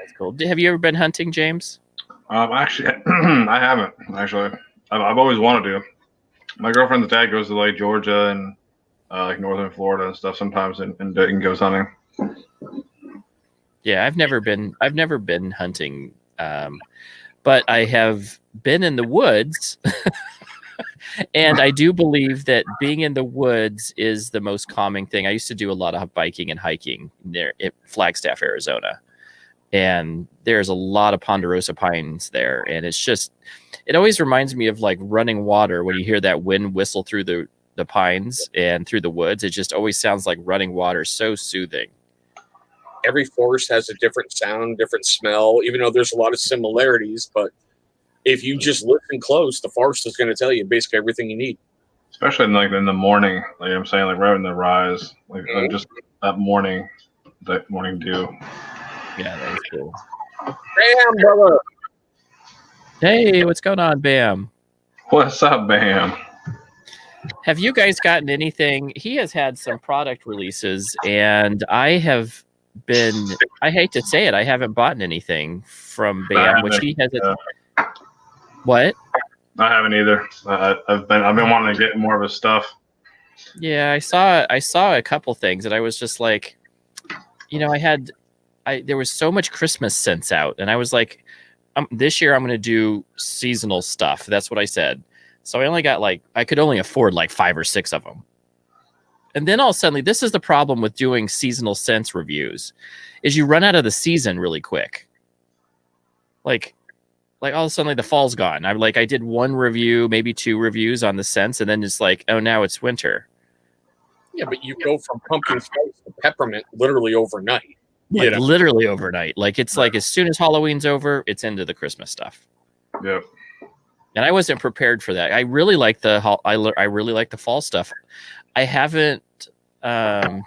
that's cool. Have you ever been hunting, James? Actually, I haven't. Actually, I've always wanted to. My girlfriend's dad goes to like Georgia and like northern Florida and stuff sometimes, and goes hunting. Yeah, I've never been hunting, but I have been in the woods. And I do believe that being in the woods is the most calming thing. I used to do a lot of biking and hiking there at Flagstaff, Arizona. And there's a lot of ponderosa pines there. And it always reminds me of like running water when you hear that wind whistle through the pines and through the woods. It just always sounds like running water. So soothing. Every forest has a different sound, different smell, even though there's a lot of similarities. But if you just listen close, the forest is going to tell you basically everything you need. Especially in the morning, like I'm saying, like right in the rise, like just that morning dew. Yeah, that is cool. Bam, brother. Hey, what's going on, Bam? What's up, Bam? Have you guys gotten anything? He has had some product releases, and I hate to say it, I haven't bought anything from Bam, which he has. What? I haven't either. I've been wanting to get more of his stuff. Yeah, I saw a couple things, and I was just like, there was so much Christmas scents out, and I was like, this year I'm going to do seasonal stuff. That's what I said. So I only got I could only afford 5 or 6 of them. And then all of a sudden, this is the problem with doing seasonal scents reviews, is you run out of the season really quick. Like all of a sudden, the fall's gone. I did 1 review, maybe 2 reviews on the scents, and then it's like, oh, now it's winter. Yeah, but you go from pumpkin spice to peppermint literally overnight. Literally overnight. It's like as soon as Halloween's over, it's into the Christmas stuff. Yep. And I wasn't prepared for that. I really like I really like the fall stuff. I haven't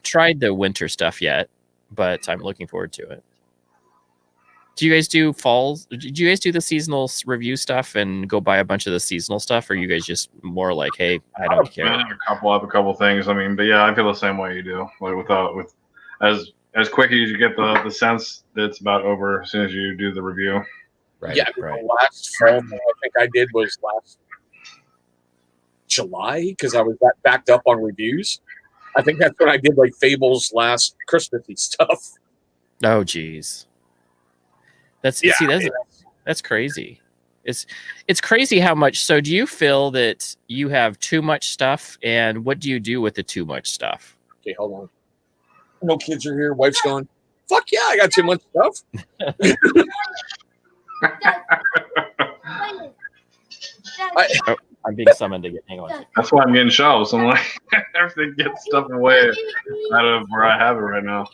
tried the winter stuff yet, but I'm looking forward to it. Do you guys do falls? Do you guys do the seasonal review stuff and go buy a bunch of the seasonal stuff, or are you guys just more like, hey, I don't care? I have a couple things. I mean, but yeah, I feel the same way you do. Like with as quick as you get the sense that it's about over as soon as you do the review. Right. Yeah, right. the last fall thing I think I did was last July because I was that backed up on reviews. I think that's when I did like Fable's last Christmassy stuff. Oh, geez. That's crazy. It's crazy how much. So do you feel that you have too much stuff, and what do you do with the too much stuff? Okay, hold on. No kids are here. Wife's gone. Fuck yeah, I got too much stuff. I'm being summoned again. Hang on. That's why I'm getting shelves. I'm like, everything gets stuff away out of where I have it right now.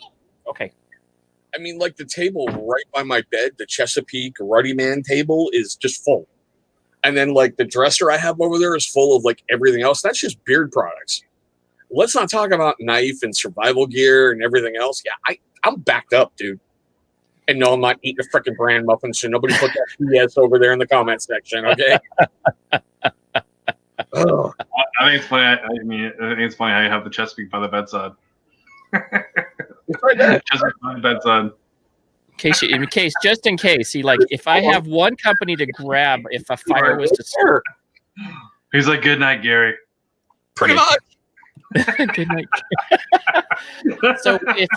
Okay. I mean, like the table right by my bed, the Chesapeake Ruddy Man table is just full. And then like the dresser I have over there is full of like everything else. That's just beard products. Let's not talk about knife and survival gear and everything else. Yeah, I'm backed up, dude. And no, I'm not eating a freaking brand muffin, so nobody put that BS over there in the comment section, okay? I think it's funny. I think it's funny how you have the Chesapeake by the bedside. It's right there. Chesapeake by the bedside. Just in case, if I have one company to grab, if a fire was to start. He's like, good night, Gary. Pretty much. Good night. So if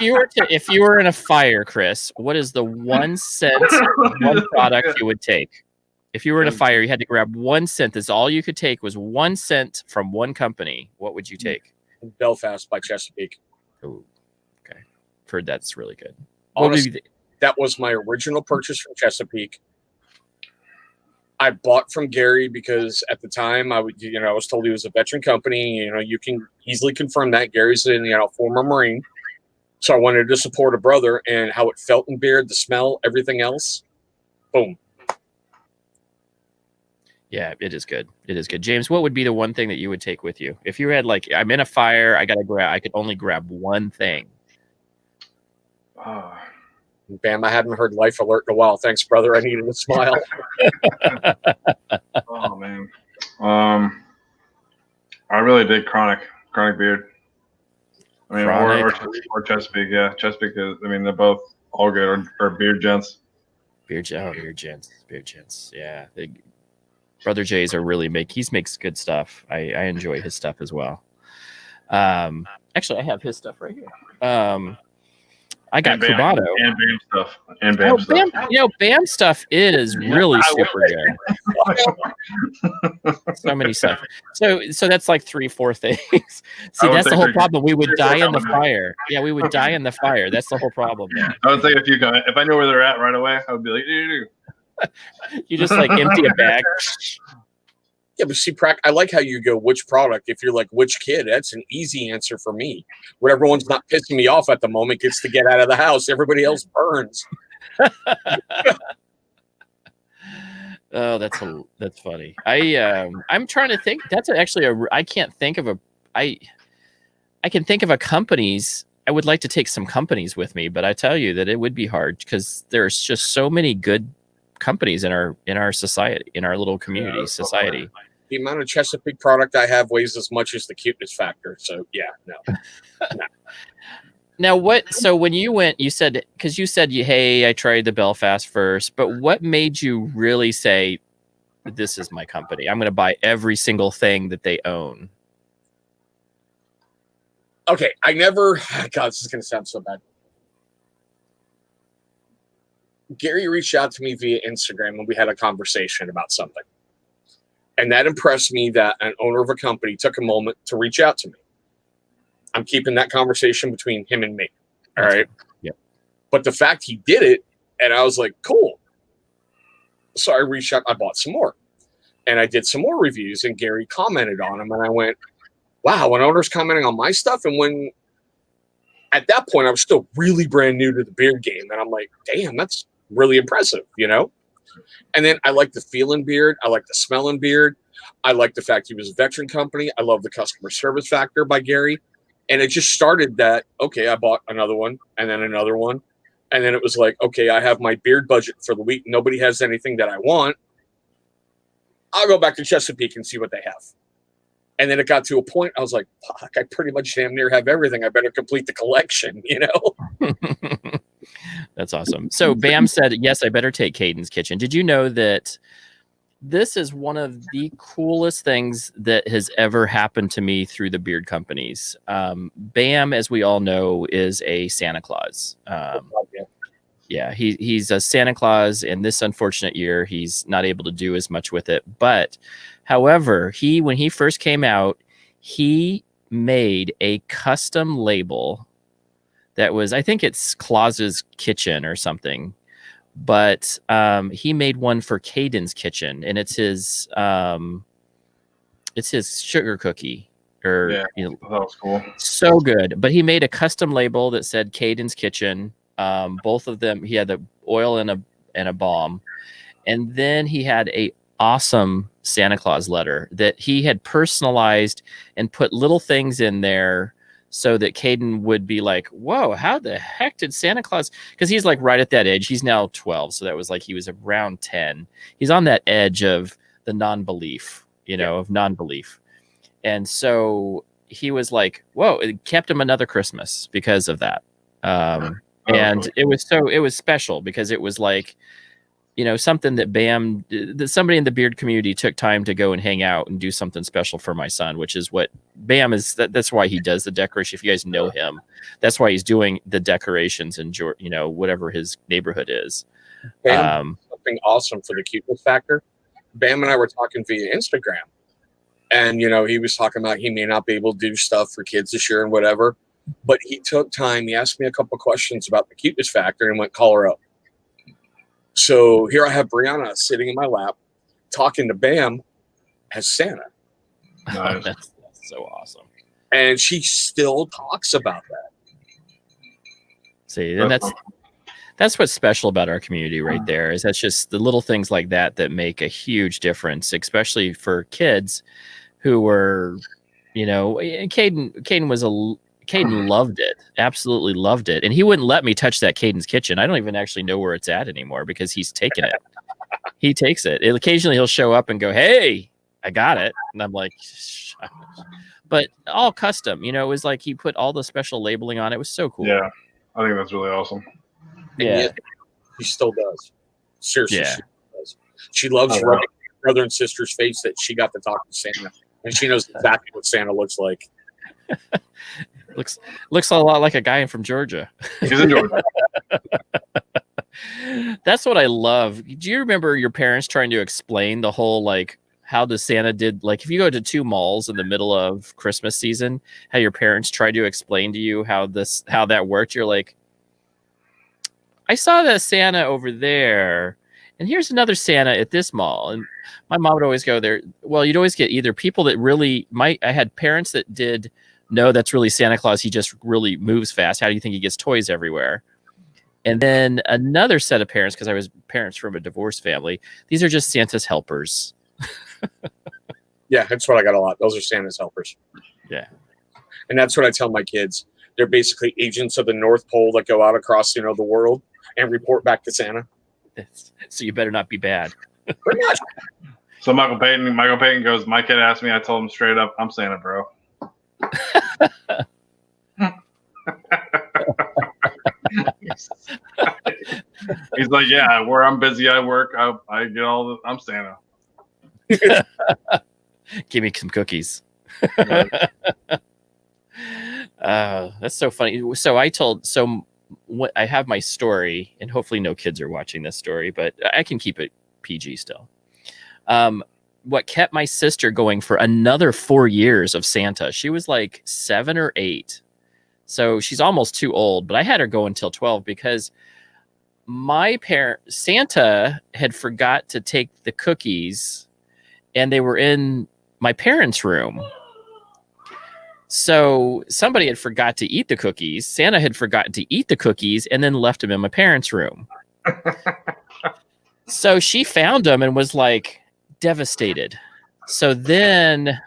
you were in a fire, Chris, what is the 1 cent one product you would take? If you were in a fire, you had to grab 1 cent. That's all you could take was 1 cent from one company. What would you take? Belfast by Chesapeake. Ooh, okay. Heard that's really good. Honestly, that was my original purchase from Chesapeake. I bought from Gary because at the time I was told he was a veteran company. You can easily confirm that Gary's a former Marine. So I wanted to support a brother, and how it felt in beard, the smell, everything else. Boom. Yeah, it is good. It is good. James, what would be the one thing that you would take with you? If you had I'm in a fire, I could only grab one thing. Bam, I hadn't heard Life Alert in a while. Thanks, brother. I needed a smile. Oh, man. I really dig Chronic Beard. I mean, or Chesapeake, yeah. Chesapeake is, they're both all good, or Beard Gents. Beard Gents. Yeah. Brother Jay's he makes good stuff. I enjoy his stuff as well. Actually, I have his stuff right here. I got Kubato and BAM stuff. And BAM stuff. BAM stuff is really super good. So many stuff. So that's like 3-4 things. See, that's the whole problem. We would die in the fire. Yeah, we would die in the fire. That's the whole problem. Man. I would say if I know where they're at right away, I would be like, you just empty a bag. Yeah, but see, I like how you go, which product? If you're like, which kid? That's an easy answer for me. When everyone's not pissing me off at the moment gets to get out of the house. Everybody else burns. Oh, that's funny. I'm trying to think. That's actually I can't think of I can think of a companies. I would like to take some companies with me, but I tell you that it would be hard because there's just so many good companies in our society, in our little community society. The amount of Chesapeake product I have weighs as much as the cuteness factor. So yeah, no. Now so when you went, you said hey, I tried the Belfast first, but what made you really say, this is my company, I'm going to buy every single thing that they own? Okay, God, this is going to sound so bad. Gary reached out to me via Instagram and we had a conversation about something. And that impressed me that an owner of a company took a moment to reach out to me. I'm keeping that conversation between him and me. All right. Yeah. But the fact he did it, and I was like, cool. So I reached out, I bought some more. And I did some more reviews, and Gary commented on them. And I went, wow, an owner's commenting on my stuff. And when at that point, I was still really brand new to the beard game. And I'm like, damn, that's really impressive, And then I like the feel in beard. I like the smell in beard. I like the fact he was a veteran company. I love the customer service factor by Gary. And it just started that, okay, I bought another one and then another one. And then it was like, okay, I have my beard budget for the week. Nobody has anything that I want. I'll go back to Chesapeake and see what they have. And then it got to a point, I was like, fuck, I pretty much damn near have everything. I better complete the collection, you know? That's awesome. So Bam said, yes, I better take Caden's Kitchen. Did you know that this is one of the coolest things that has ever happened to me through the beard companies? Bam, as we all know, is a Santa Claus. Yeah, he's a Santa Claus, and this unfortunate year, he's not able to do as much with it. But, however, when he first came out, he made a custom label that was, I think it's Claus's Kitchen or something, but he made one for Caden's Kitchen, and it's his sugar cookie. Yeah, that was cool. So good. But he made a custom label that said Caden's Kitchen. Both of them, he had the oil and a balm, and then he had a awesome Santa Claus letter that he had personalized and put little things in there so that Caden would be like, whoa, how the heck did Santa Claus, because he's like right at that edge. He's now 12, so that was like he was around 10. He's on that edge of the non-belief, of non-belief. And so he was like, whoa, it kept him another Christmas because of that. And it was special because it was like, something that somebody in the beard community took time to go and hang out and do something special for my son, which is what Bam is. That's why he does the decoration. If you guys know him, that's why he's doing the decorations in, whatever his neighborhood is. Bam, something awesome for the cuteness factor. Bam and I were talking via Instagram, and he was talking about he may not be able to do stuff for kids this year and whatever. But he took time. He asked me a couple of questions about the cuteness factor and went, call her up. So here I have Brianna sitting in my lap talking to Bam as Santa. Nice. That's so awesome. And she still talks about that. See, and that's what's special about our community right there, is that's just the little things like that make a huge difference, especially for kids who were, Caden loved it, absolutely loved it. And he wouldn't let me touch that Caden's Kitchen. I don't even actually know where it's at anymore because he's taken it. He takes it. Occasionally he'll show up and go, hey, I got it. And I'm like, but all custom, it was like he put all the special labeling on it. It was so cool. Yeah, I think that's really awesome. Yeah. He still does. Seriously, yeah. She does. She loves rubbing her brother and sister's face that she got to talk to Santa. And she knows exactly what Santa looks like. Looks a lot like a guy from Georgia. He's in Georgia. That's what I love. Do you remember your parents trying to explain the whole, like, how the Santa did, like, if you go to two malls in the middle of Christmas season, how your parents tried to explain to you how that worked? You're like, I saw that Santa over there, and here's another Santa at this mall. And my mom would always go there. Well, you'd always get either people that really I had parents that did, no, that's really Santa Claus. He just really moves fast. How do you think he gets toys everywhere? And then another set of parents, because I was parents from a divorced family, these are just Santa's helpers. Yeah, that's what I got a lot. Those are Santa's helpers. Yeah. And that's what I tell my kids. They're basically agents of the North Pole that go out across, the world and report back to Santa. So you better not be bad. Pretty much. So Michael Payton goes, my kid asked me, I told him straight up, I'm Santa, bro. He's like, yeah, where I'm busy, I work. I get I'm Santa. Give me some cookies. That's so funny. So I have my story, and hopefully no kids are watching this story, but I can keep it PG still. What kept my sister going for another 4 years of Santa? She was like 7 or 8. So she's almost too old, but I had her go until 12 because Santa had forgot to take the cookies, and they were in my parents' room. So somebody had forgot to eat the cookies. Santa had forgotten to eat the cookies and then left them in my parents' room. So she found them and was like devastated. So then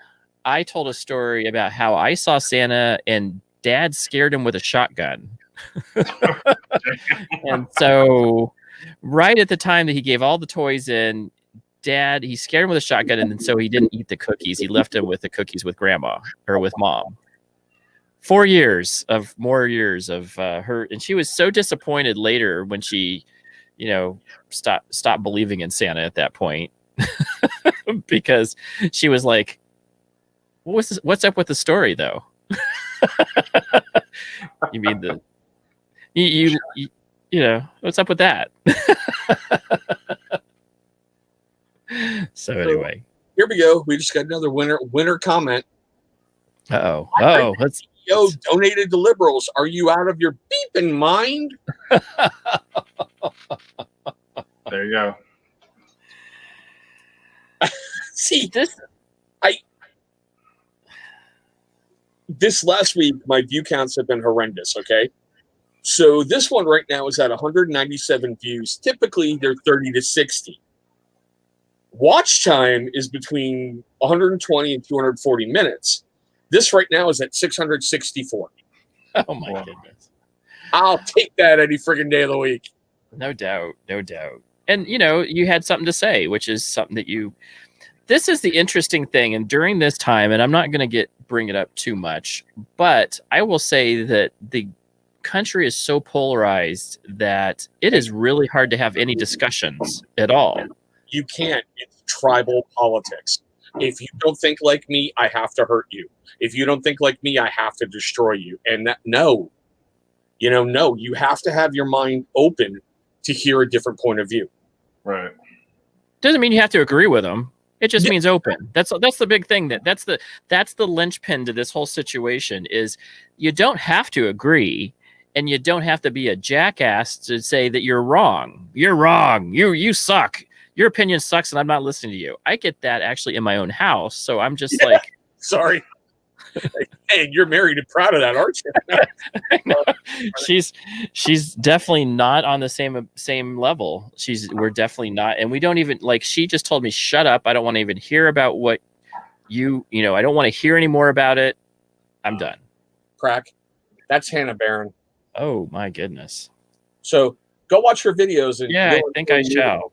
I told a story about how I saw Santa and Dad scared him with a shotgun. And so right at the time that he gave all the toys in, Dad, he scared him with a shotgun, and then so he didn't eat the cookies. He left him with the cookies with Grandma or with Mom. 4 years of her, and she was so disappointed later when she, stopped believing in Santa at that point, because she was like, "What's up with the story, though?" You mean what's up with that? So anyway, here we go. We just got another winner comment. Let's donated to liberals. Are you out of your beeping mind? There you go. See this last week, my view counts have been horrendous. Okay, so this one right now is at 197 views. Typically, they're 30 to 60. Watch time is between 120 and 240 minutes. This right now is at 664. Oh my goodness! I'll take that any friggin' day of the week. No doubt. And you had something to say, which is something that this is the interesting thing. And during this time, and I'm not going to bring it up too much, but I will say that the country is so polarized that it is really hard to have any discussions at all. You can't. It's tribal politics. If you don't think like me, I have to hurt you. If you don't think like me, I have to destroy you. And no, you have to have your mind open to hear a different point of view. Right. Doesn't mean you have to agree with them. It just means open. That's the big thing. That's the linchpin to this whole situation is you don't have to agree, and you don't have to be a jackass to say that you're wrong. You're wrong. You suck. Your opinion sucks, and I'm not listening to you. I get that actually in my own house, so I'm just like, sorry. Hey, you're married and proud of that, aren't you? She's definitely not on the same level. We're definitely not, and we don't even she just told me, shut up. I don't want to even hear about what I don't want to hear any more about it. I'm done. Crack. That's Hannah Barron. Oh my goodness. So go watch her videos. And I think I shall.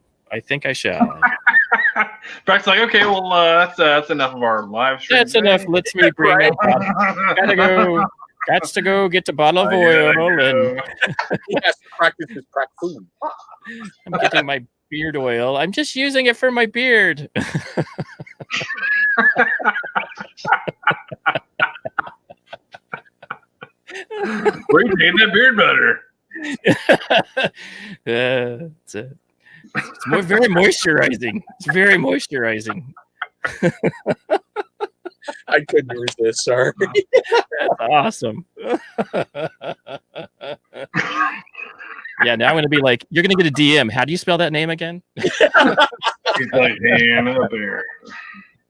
Brack's like, okay, well, that's enough of our live stream. That's enough. Let's me bring up. Got to go get a bottle of oil, and he has to practice his crack food. I'm getting my beard oil. I'm just using it for my beard. Where you getting that beard butter? It's very moisturizing. It's very moisturizing. I couldn't resist. Sorry. That's awesome. Yeah, now I'm going to be like, you're going to get a DM. How do you spell that name again? She's like Dana Bear.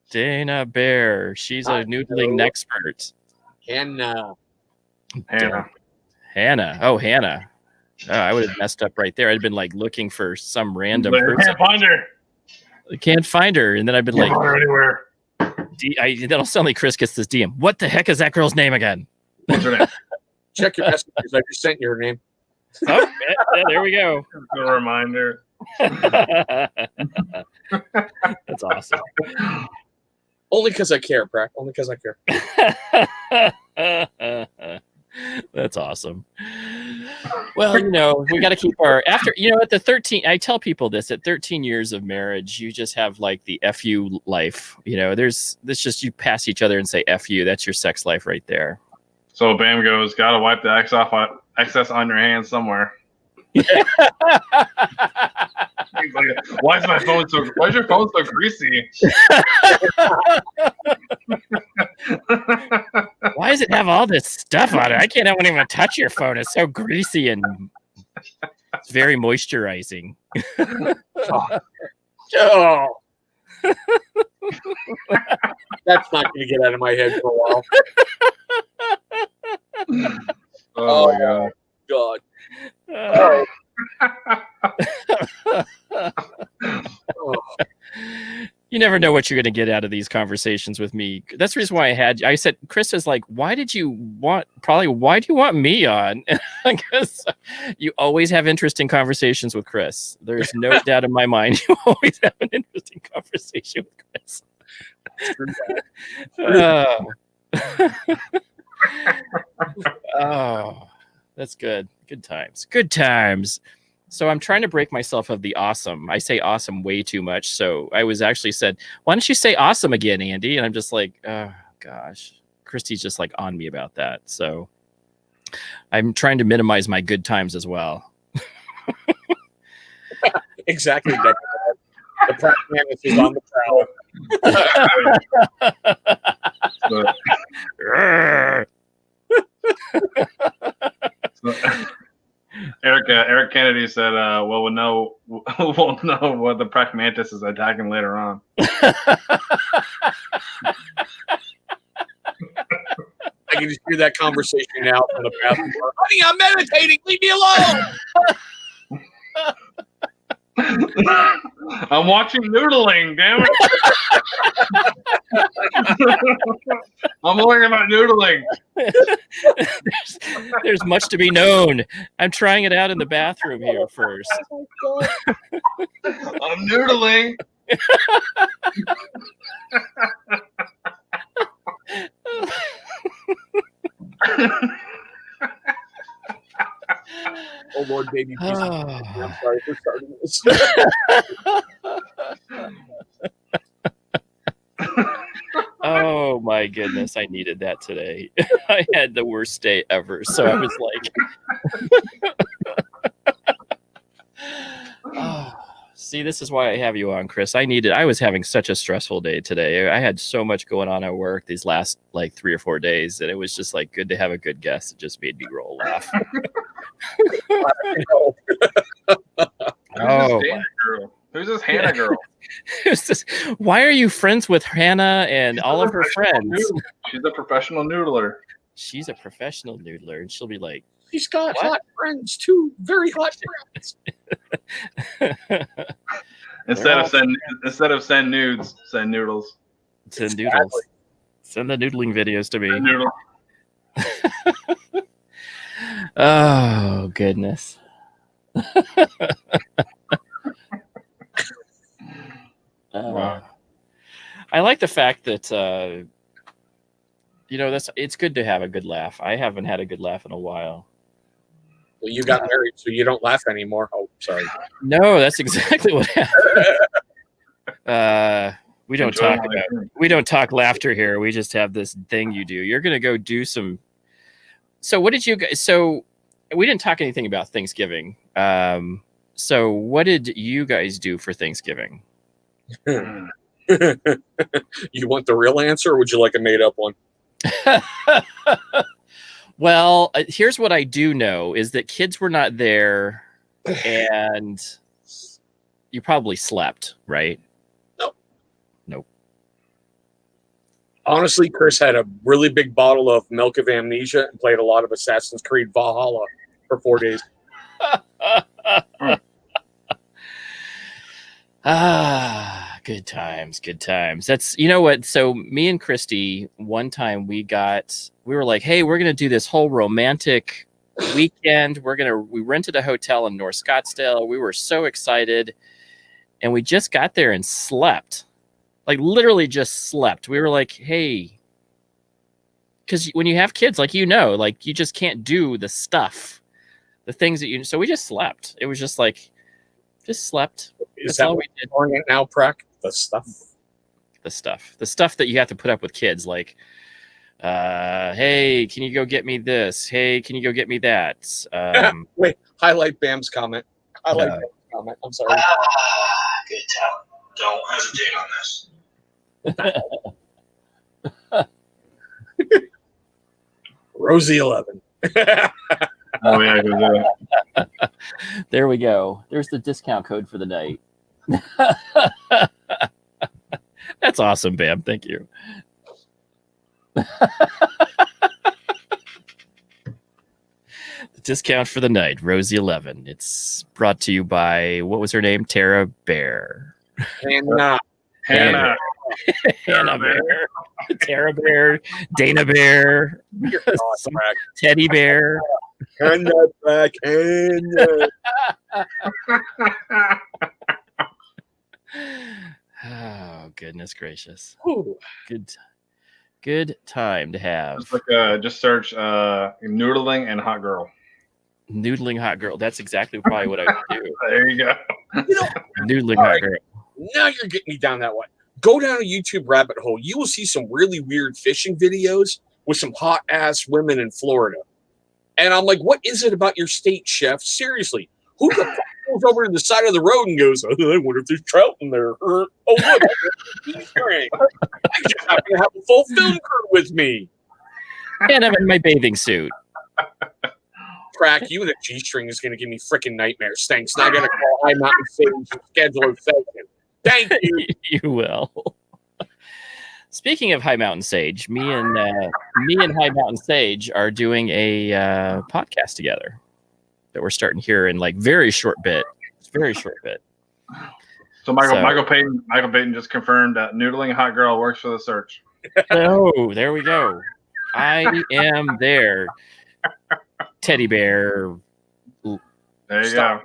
Dana Bear. She's a noodling expert. Hannah. Oh, Hannah. Oh, I would have messed up right there. I'd been looking for some random person. Can't find her. I can't find her. And then I've been Can't find her anywhere. That'll sound like Chris gets this DM. What the heck is that girl's name again? What's her name? Check your messages. I just sent you her name. Oh, yeah, there we go. A reminder. That's awesome. Only because I care, Brack. Only because I care. That's awesome. Well, we got to keep our at the 13. I tell people this at 13 years of marriage, you just have the FU life. There's this just you pass each other and say FU. That's your sex life right there. So Bam goes, gotta wipe the excess on your hands somewhere. He's like, why is your phone so greasy? Why does it have all this stuff on it? I can't even touch your phone. It's so greasy and it's very moisturizing. Oh. That's not going to get out of my head for a while. Oh my God. You never know what you're going to get out of these conversations with me. That's the reason why I said, Chris is like, why do you want me on? Because you always have interesting conversations with Chris. There's no doubt in my mind. You always have an interesting conversation with Chris. Oh, that's good. Good times. Good times. So I'm trying to break myself of the awesome. I say awesome way too much. So I was actually said, why don't you say awesome again, Andy? And I'm just like, oh gosh, Christy's just like on me about that. So I'm trying to minimize my good times as well. Exactly. The practice is on the prowl. Eric Kennedy said, "Well, we'll know what the pragmatist is attacking later on." I can just hear that conversation now from the bathroom. Honey, I'm meditating. Leave me alone. I'm watching Noodling. Damn it! I'm learning about Noodling. There's much to be known. I'm trying it out in the bathroom here first. I'm Noodling. Oh Lord, baby. I'm sorry for starting this. Oh my goodness, I needed that today. I had the worst day ever, so I was like, oh, see, this is why I have you on, Chris. I was having such a stressful day today. I had so much going on at work these last like 3 or 4 days, and it was just like good to have a good guest. It just made me roll laugh. Oh, who's this Hannah girl? Why are you friends with Hannah and all of her friends? She's a professional noodler. She's a professional noodler, and she'll be like, she's got hot friends too, very hot friends. Instead of send nudes, send noodles. Send noodles. Send the noodling videos to me. Oh goodness. Wow. I like the fact that it's good to have a good laugh. I haven't had a good laugh in a while. Well, you got married, so you don't laugh anymore. Oh, sorry. No, that's exactly what happened. We don't talk laughter here. We just have this thing you do. You're gonna go do some. So what did you guys? So we didn't talk anything about Thanksgiving. So what did you guys do for Thanksgiving? You want the real answer, or would you like a made-up one? Well, here's what I do know is that kids were not there, and you probably slept, right? Nope. Honestly, Chris had a really big bottle of Milk of Amnesia and played a lot of Assassin's Creed Valhalla for 4 days. Good times, good times. That's, you know what? So me and Christy, one time we were like, hey, we're going to do this whole romantic weekend. We rented a hotel in North Scottsdale. We were so excited. And we just got there and slept. Like literally just slept. We were like, hey, because when you have kids, like, like you just can't do the stuff, the things that so we just slept. It was just like, just slept. Is that all we did? It now, Prac? The stuff that you have to put up with kids, like, hey, can you go get me this? Hey, can you go get me that? Wait, highlight Bam's comment. I'm sorry. Good talent. Don't hesitate on this. Rosie 11. Oh yeah, there we go. There's the discount code for the night. That's awesome, Bam. Thank you. The discount for the night, Rosie 11. It's brought to you by, what was her name? Tara Bear. Hannah. Hannah Bear, Tara Bear, Dana Bear, some Teddy Bear. Hannah back, Hannah. Oh, goodness gracious. Ooh. Good time to have. Just search noodling and hot girl. Noodling hot girl. That's exactly probably what I would do. There you go. You know, Noodling hot girl. now you're getting me down that way. Go down a YouTube rabbit hole. You will see some really weird fishing videos with some hot ass women in Florida. And I'm like, what is it about your state, chef? Seriously, who the fuck goes over to the side of the road and goes, oh, I wonder if there's trout in there? Or, oh, look, I just happen to have a full film crew with me. And I'm in my bathing suit. Crack, you and a G-string is going to give me freaking nightmares. Thanks. Now I got to call High Mountain Sage and schedule a session. Thank you. You will. Speaking of High Mountain Sage, me and High Mountain Sage are doing a podcast together that we're starting here in like very short bit. It's very short bit. So Michael Payton just confirmed that noodling hot girl works for the search. Oh, there we go. I am there. Teddy Bear. There you go.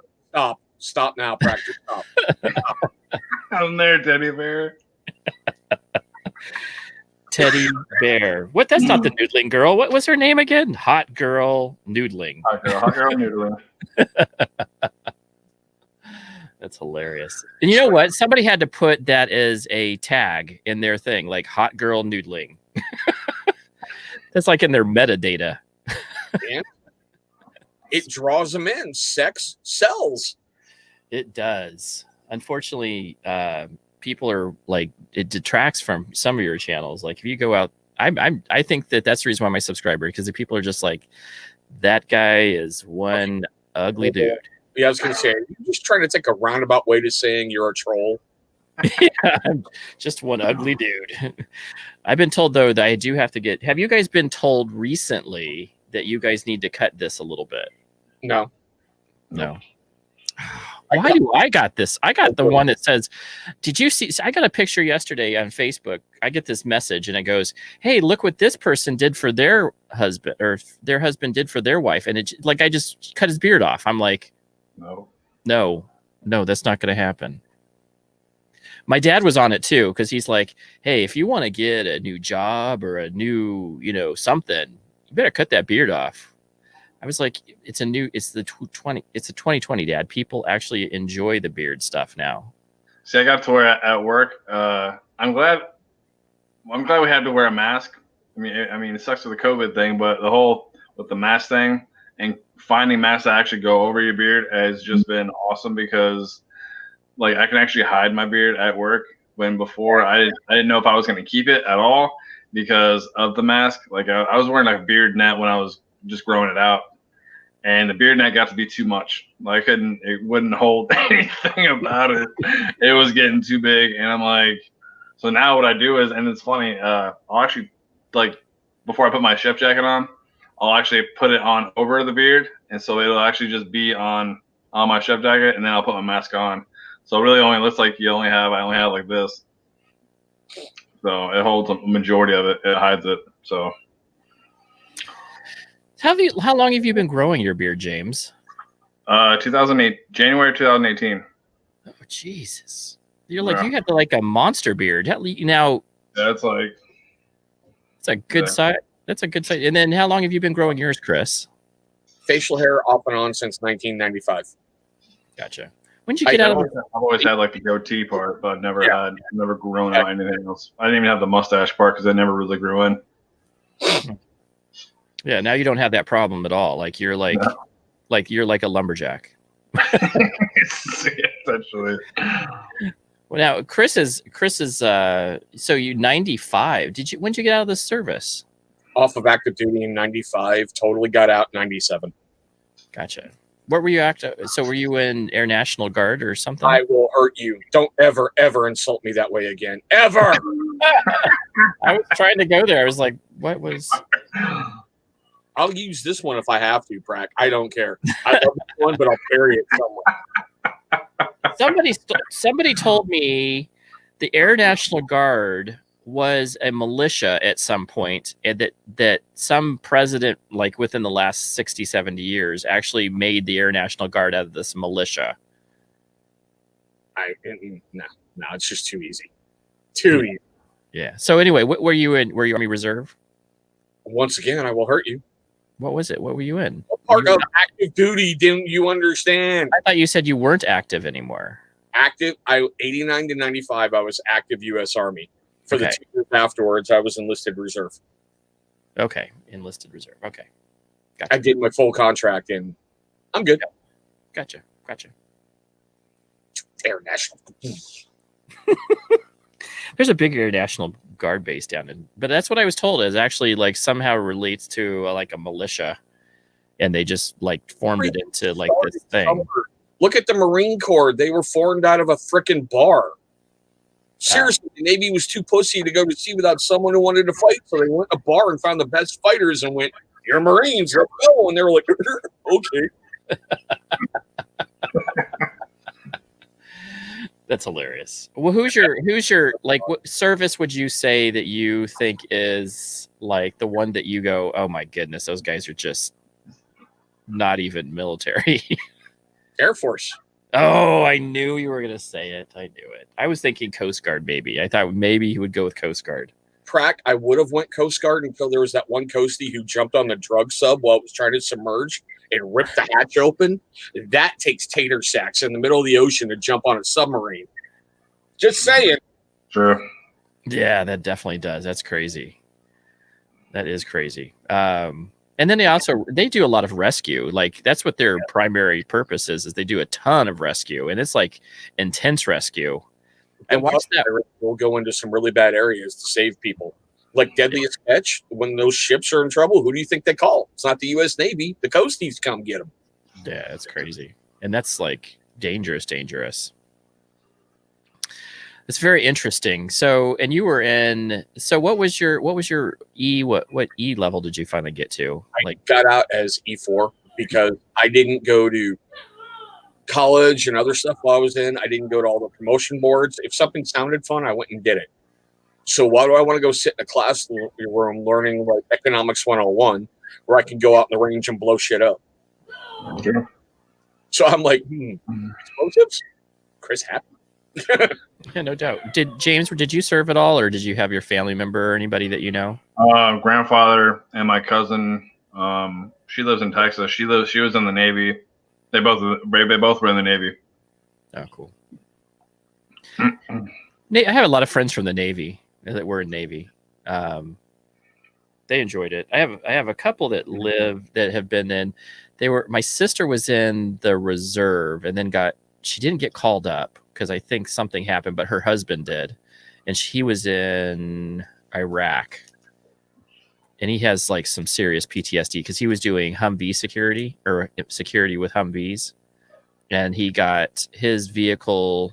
Stop now, practice. Stop. I'm there, Teddy Bear. Teddy Bear. What? That's not the noodling girl. What was her name again? Hot girl noodling. Hot girl noodling. That's hilarious. And you know what? Somebody had to put that as a tag in their thing, like hot girl noodling. That's like in their metadata. Man, it draws them in. Sex sells. It does. Unfortunately, people are like, it detracts from some of your channels. Like if you go out, I think that's the reason why my subscriber, because the people are just like, that guy is one ugly dude. Yeah, I was going to say, are you just trying to take a roundabout way to saying you're a troll? Yeah, I'm just one ugly dude. I've been told though that I do have to get. Have you guys been told recently that you guys need to cut this a little bit? No. Why do I got this? I got the one that says, did you see? I got a picture yesterday on Facebook. I get this message and it goes, hey, look what this person did for their husband, or their husband did for their wife. And it, like, I just cut his beard off. I'm like, no, that's not going to happen. My dad was on it too, because he's like, hey, if you want to get a new job or a new, something, you better cut that beard off. I was like, it's the 2020, Dad. People actually enjoy the beard stuff now. See, I got to wear at work. I'm glad we had to wear a mask. I mean, it sucks with the COVID thing, but the whole with the mask thing and finding masks that actually go over your beard has just been awesome, because like I can actually hide my beard at work, when before I didn't know if I was going to keep it at all because of the mask. Like I was wearing like a beard net when I was just growing it out, and the beard net got to be too much. Like it wouldn't hold anything about it. It was getting too big, and I'm like, so now what I do is, and it's funny, I'll actually, like, before I put my chef jacket on, I'll actually put it on over the beard, and so it'll actually just be on my chef jacket, and then I'll put my mask on. So it really only looks like I only have like this. So it holds a majority of it. It hides it. So. How long have you been growing your beard, James? 2008, January 2018. Oh, Jesus. You're like, you got like a monster beard. Now, that's like. It's a good size. That's a good size. And then how long have you been growing yours, Chris? Facial hair off and on since 1995. Gotcha. When did you get out of the... I've always had like the goatee part, but never grown out anything else. I didn't even have the mustache part because I never really grew in. Yeah, now you don't have that problem at all. Like you're like you're like a lumberjack. Essentially. Well, now Chris is so you 95. When did you get out of the service? Off of active duty in 95, totally got out 97. Gotcha. What were you so were you in Air National Guard or something? I will hurt you. Don't ever insult me that way again. Ever. I was trying to go there. I was like, what was... I'll use this one if I have to, Brack. I don't care. I love this one, but I'll bury it somewhere. Somebody told me the Air National Guard was a militia at some point, and that some president, like within the last 60, 70 years, actually made the Air National Guard out of this militia. No, it's just too easy. Too easy. Yeah. So anyway, what were you in? Were you Army Reserve? Once again, I will hurt you. What was it? What were you in? What part of active duty didn't you understand? I thought you said you weren't active anymore. Active, 89 to 95, I was active U.S. Army. For the 2 years afterwards, I was enlisted reserve. Okay, enlisted reserve. Okay, gotcha. I did my full contract, and I'm good. Gotcha. Air National. There's a big Air National Guard base down in, but that's what I was told is actually like somehow relates to like a militia, and they just like formed it into like this thing. Look at the Marine Corps; they were formed out of a freaking bar. Seriously, the Navy was too pussy to go to sea without someone who wanted to fight, so they went to a bar and found the best fighters and went, "You're Marines, you're go," and they were like, "Okay." That's hilarious. Well, who's your like what service would you say that you think is like the one that you go, oh my goodness, those guys are just not even military? Air Force. Oh, I knew you were gonna say it. I knew it. I was thinking Coast Guard, maybe. I thought maybe he would go with Coast Guard. Prac, I would have went Coast Guard until there was that one coastie who jumped on the drug sub while it was trying to submerge and ripped the hatch open. That takes tater sacks in the middle of the ocean to jump on a submarine. Just saying. True. Yeah, that definitely does. That's crazy. That is crazy. And then they do a lot of rescue. Like that's what their primary purpose is they do a ton of rescue, and it's like intense rescue. I watched that. We'll go into some really bad areas to save people. Like Deadliest Catch, when those ships are in trouble, who do you think they call? It's not the U.S. Navy. The coasties come get them. Yeah, it's crazy. And that's like dangerous. It's very interesting. So, and you were in, so what was your E, what E level did you finally get to? I got out as E4 because I didn't go to college and other stuff while I was in. I didn't go to all the promotion boards. If something sounded fun, I went and did it. So why do I want to go sit in a class where I'm learning like economics 101, where I can go out in the range and blow shit up? Sure. So I'm like, explosives? Chris Happy. Yeah, no doubt. Did you serve at all, or did you have your family member or anybody that you know? Grandfather and my cousin. She lives in Texas. She was in the Navy. They both were in the Navy. Oh, cool. I have a lot of friends from the Navy that were in Navy. They enjoyed it. I have a couple that have been in. My sister was in the reserve and then she didn't get called up because I think something happened, but her husband did, and he was in Iraq, and he has like some serious PTSD because he was doing Humvee security with Humvees, and he got his vehicle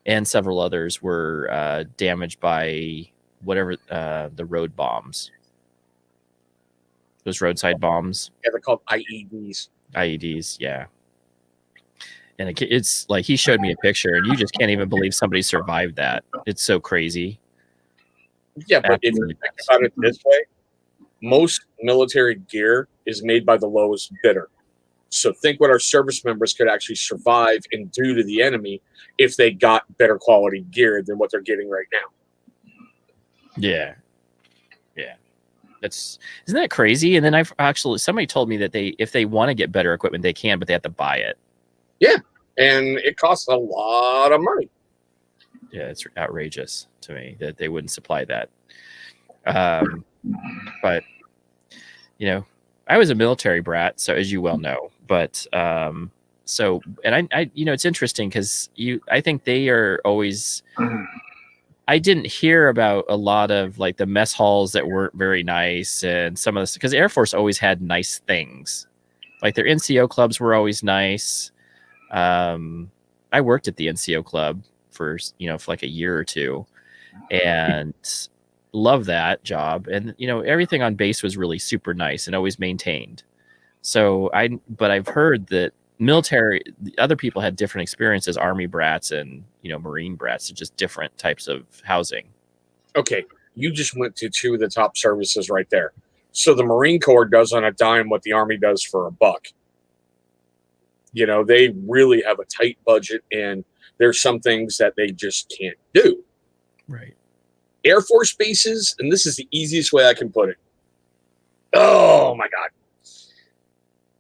and several others were damaged by whatever the road bombs, those roadside bombs. Yeah, they're called IEDs. IEDs, yeah. And it's like he showed me a picture, and you just can't even believe somebody survived that. It's so crazy. Yeah, but if you think about it this way, most military gear is made by the lowest bidder. So think what our service members could actually survive and do to the enemy if they got better quality gear than what they're getting right now. Yeah. Isn't that crazy? And then somebody told me that if they want to get better equipment, they can, but they have to buy it. Yeah, and it costs a lot of money. Yeah, it's outrageous to me that they wouldn't supply that. But I was a military brat, so as you well know. But I it's interesting because I think they are always. I didn't hear about a lot of like the mess halls that weren't very nice, and some of this because Air Force always had nice things, like their NCO clubs were always nice. I worked at the NCO club for like a year or two, and love that job. And everything on base was really super nice and always maintained. So I've heard that military, the other people had different experiences, Army brats and, Marine brats, so just different types of housing. Okay, you just went to two of the top services right there. So the Marine Corps does on a dime what the Army does for a buck. They really have a tight budget, and there's some things that they just can't do. Right. Air Force bases, and this is the easiest way I can put it. Oh my God.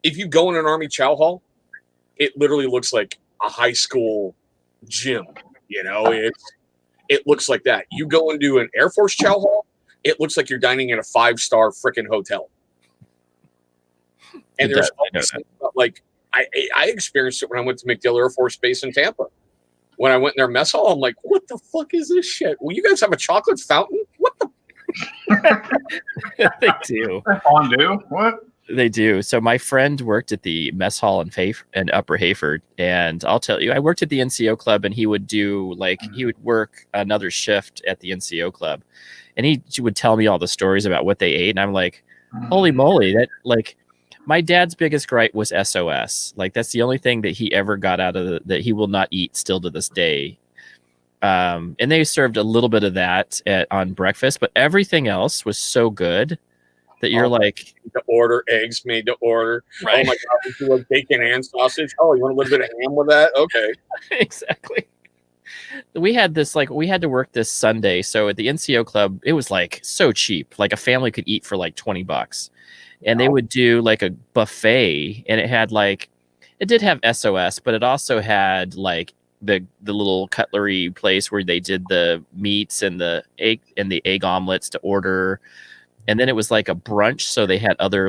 If you go in an Army chow hall, it literally looks like a high school gym. It looks like that. You go into an Air Force chow hall, it looks like you're dining in a 5-star freaking hotel. And there's like I experienced it when I went to MacDill Air Force Base in Tampa. When I went in their mess hall, I'm like, what the fuck is this shit? Well, you guys have a chocolate fountain? What the? They do. Fondue? What? They do. So my friend worked at the mess hall in Upper Hayford, and I'll tell you, I worked at the NCO club, and he would work another shift at the NCO club, and he would tell me all the stories about what they ate, and I'm like, holy moly, that my dad's biggest gripe was SOS. Like, that's the only thing that he ever got out of that he will not eat still to this day. And they served a little bit of that on breakfast, but everything else was so good that you're like, to order eggs made to order. Right. Oh my God, we do like bacon and sausage. Oh, you want a little bit of ham with that? Okay. Exactly. We had to work this Sunday. So at the NCO club, it was like so cheap. Like a family could eat for like $20. And they would do like a buffet, and it did have SOS, but it also had like the little cutlery place where they did the meats and the egg omelets to order. And then it was like a brunch, so they had other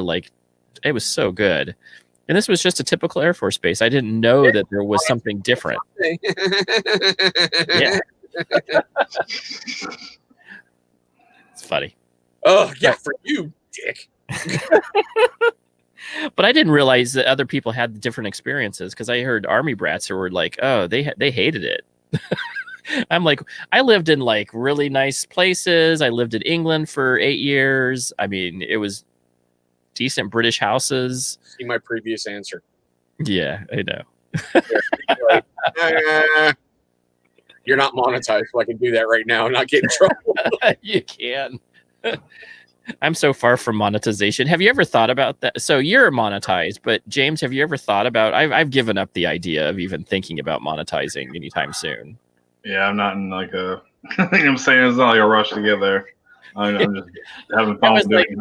it was so good. And this was just a typical Air Force base. I didn't know that there was something different. Yeah. It's funny. Oh, yeah, for you, dick. But I didn't realize that other people had different experiences, because I heard Army brats who were like, oh, they hated it. I'm like, I lived in like really nice places. I lived in England for 8 years. I mean, it was decent British houses. See my previous answer. Yeah, I know. You're not monetized, so I can do that right now and not get in trouble. You can. I'm so far from monetization. Have you ever thought about that? So you're monetized, but James, have you ever thought about? I've given up the idea of even thinking about monetizing anytime soon. Yeah, I'm not in like a. I'm saying it's not like a rush to get there. I'm just having fun with doing it.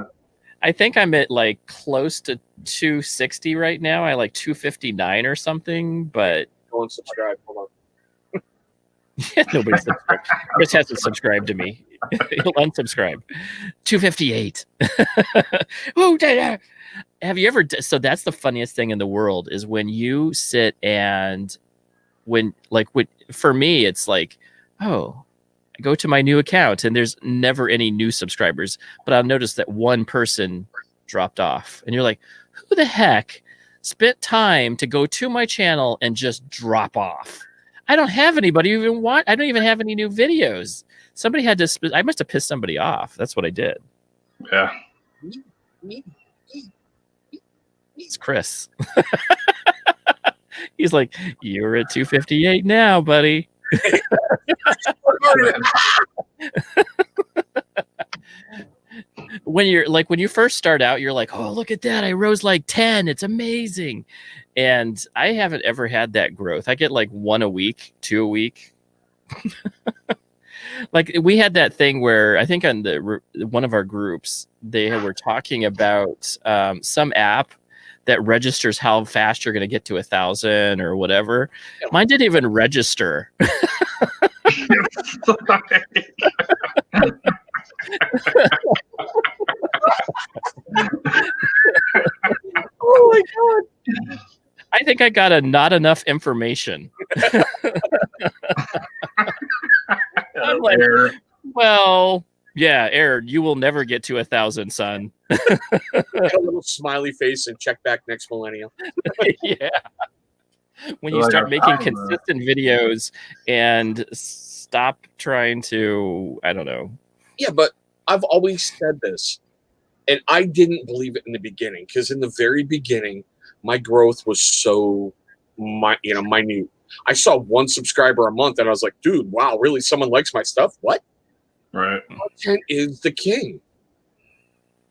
I think I'm at like close to 260 right now. I like 259 or something, but Go and subscribe. Hold on. Nobody subscribed. Chris hasn't subscribed to me. He'll unsubscribe. 258. Who did that? Have you ever? So that's the funniest thing in the world is when you sit and for me, it's like, oh, I go to my new account and there's never any new subscribers, but I'll notice that one person dropped off, and you're like, who the heck spent time to go to my channel and just drop off? I don't have anybody who even I don't even have any new videos. Somebody had to. I must have pissed somebody off. That's what I did. Yeah. It's Chris. He's like, you're at 258 now, buddy. When you first start out, you're like, oh, look at that. I rose like 10. It's amazing. And I haven't ever had that growth. I get like 1 a week, 2 a week. Like we had that thing where I think on one of our groups, they were talking about some app that registers how fast you're going to get to 1,000 or whatever. Mine didn't even register. Oh my God. I think I got a not enough information. I'm like, well, yeah, Aaron, you will never get to 1,000, son. Get a little smiley face and check back next millennium. Yeah. When you start making consistent videos and stop trying to, I don't know. Yeah, but I've always said this, and I didn't believe it in the beginning, because in the very beginning, my growth was so minute. I saw 1 subscriber a month, and I was like, dude, wow, really? Someone likes my stuff? What? Right. Content is the king.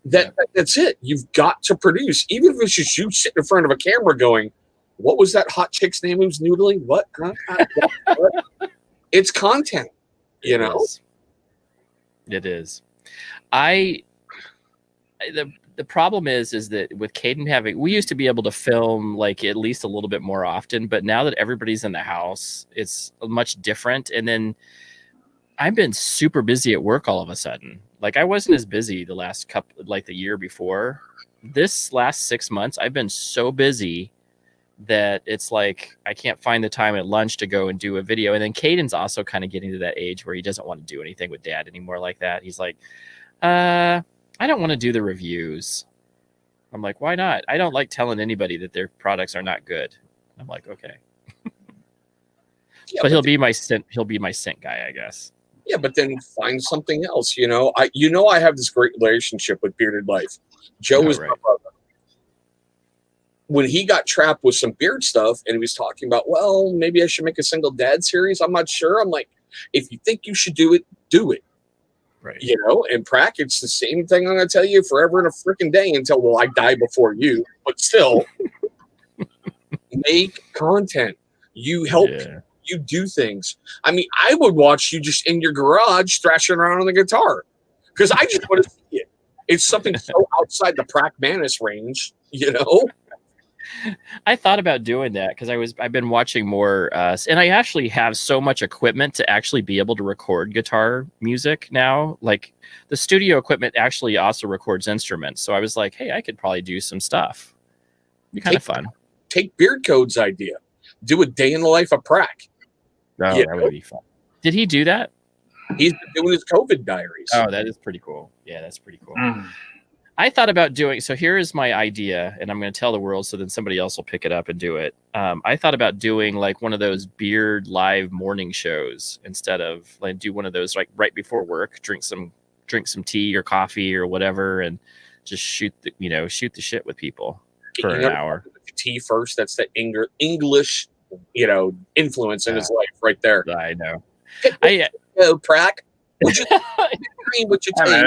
That's it. You've got to produce, even if it's just you sitting in front of a camera going, "What was that hot chick's name who's noodling? What? Huh? What?" It's content, you know. It is. The problem is that with Caden we used to be able to film like at least a little bit more often, but now that everybody's in the house, it's much different. And then I've been super busy at work all of a sudden. Like I wasn't as busy the last the year before. This last 6 months, I've been so busy that it's like I can't find the time at lunch to go and do a video. And then Caden's also kind of getting to that age where he doesn't want to do anything with dad anymore like that. He's like, I don't want to do the reviews. I'm like, why not? I don't like telling anybody that their products are not good. I'm like, okay. But he'll be my scent guy, I guess. Yeah, but then find something else. I have this great relationship with Bearded Life. Joe is my brother. When he got trapped with some beard stuff and he was talking about, well, maybe I should make a single dad series. I'm not sure. I'm like, if you think you should do it, do it. Right. And Prac, it's the same thing I'm going to tell you forever and a freaking day until, well, I die before you. But still, make content. You help people. You do things. I mean, I would watch you just in your garage thrashing around on the guitar because I just want to see it. It's something so outside the Prac Manus range, I thought about doing that because I've been watching more, and I actually have so much equipment to actually be able to record guitar music now. Like the studio equipment actually also records instruments, so I was like, hey, I could probably do some stuff. It'd be kind of fun. Take Beard Code's idea. Do a day in the life of Prac. Oh, that would be fun. Did he do that? He's been doing his COVID diaries. Oh, that is pretty cool. Yeah, that's pretty cool. I thought about doing, so here is my idea, and I'm going to tell the world so then somebody else will pick it up and do it. I thought about doing like one of those beard live morning shows instead of like do one of those like right before work, drink some tea or coffee or whatever, and just shoot the shit with people for an hour. Tea first. That's the English, influence in his life right there. I know. Prac. What you tea?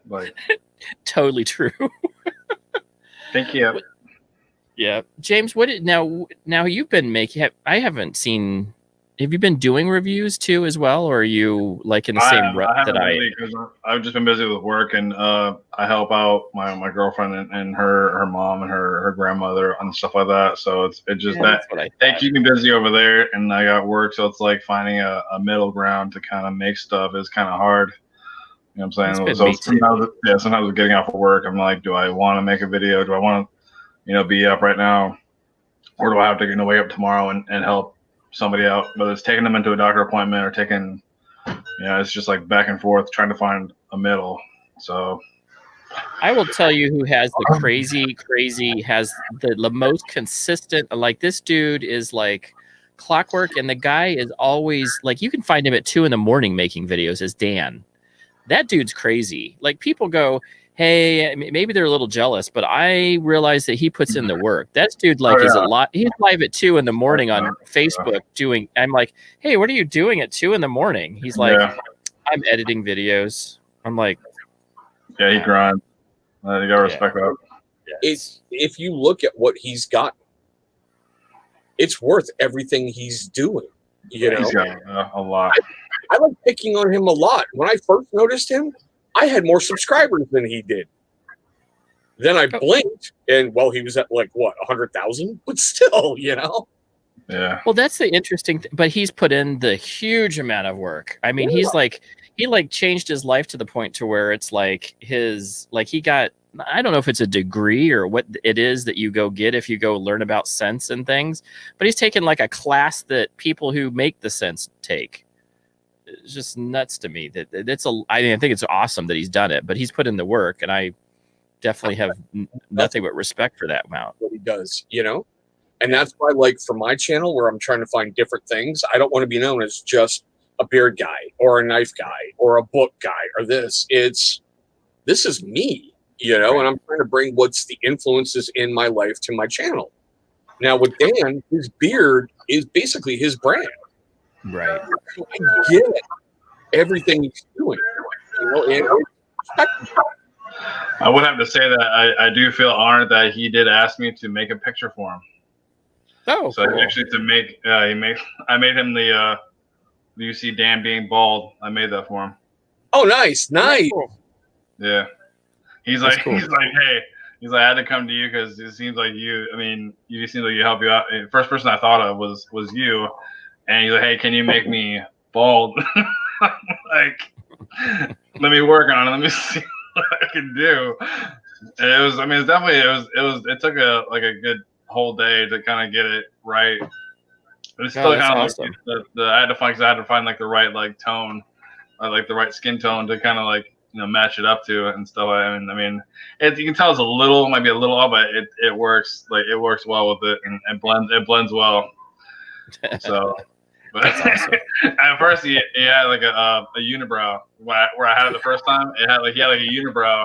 Like, totally true. Thank you. Yeah, James. Now you've been making? I haven't seen. Have you been doing reviews too as well, or are you like in the same rut that I? I've just been busy with work, and I help out my girlfriend and her mom and her grandmother and stuff like that. So it's just that they keep me busy over there, and I got work, so it's like finding a middle ground to kind of make stuff is kind of hard. You know what I'm saying? So sometimes getting off of work, I'm like, do I want to make a video? Do I want to, be up right now, or do I have to wake up tomorrow and help somebody out, whether it's taking them into a doctor appointment or taking, it's just like back and forth trying to find a middle. So I will tell you who has the crazy has the most consistent, like this dude is like clockwork, and the guy is always like, you can find him at 2 a.m. making videos, is Dan. That dude's crazy. Like people go, hey, maybe they're a little jealous, but I realize that he puts in the work. That dude is a lot. He's live at 2 a.m. on Facebook doing. I'm like, hey, what are you doing at 2 a.m? He's like, I'm editing videos. I'm like, yeah, he grinds. You gotta respect that. It's if you look at what he's got, it's worth everything he's doing. He's got a lot. I like picking on him a lot. When I first noticed him, I had more subscribers than he did. Then I blinked, and he was at 100,000, but still, Yeah. Well, that's the interesting thing. But he's put in the huge amount of work. I mean, he's like, he changed his life to the point to where it's like he got, I don't know if it's a degree or what it is that you go get if you go learn about scents and things, but he's taken like a class that people who make the scents take. It's just nuts to me that I think it's awesome that he's done it, but he's put in the work, and I definitely have nothing but respect for that amount. What he does, and that's why, for my channel, where I'm trying to find different things, I don't want to be known as just a beard guy or a knife guy or a book guy or this. This is me, and I'm trying to bring what's the influences in my life to my channel. Now with Dan, his beard is basically his brand. Right. So I get everything he's doing. You know, and I would have to say that I do feel honored that he did ask me to make a picture for him. Oh, So cool. actually I made him the you see Dan being bald. I made that for him. oh, nice. Cool. Yeah. He's That's like, cool. hey, I had to come to you because it seems like you seem like you help you out. And the first person I thought of was you. And he's like, hey, can you make me bald? Like, let me work on it. Let me see what I can do. And it took a good whole day to kind of get it right. But it's still that's kind of awesome. like I had to find like the right like tone, like the right skin tone to kind of like match it up to it and stuff. I mean, you can tell it might be a little off, but it works. Like it works well with it, and it blends well. So, but That's awesome. at first he had like a unibrow where I had it the first time. He had like a unibrow,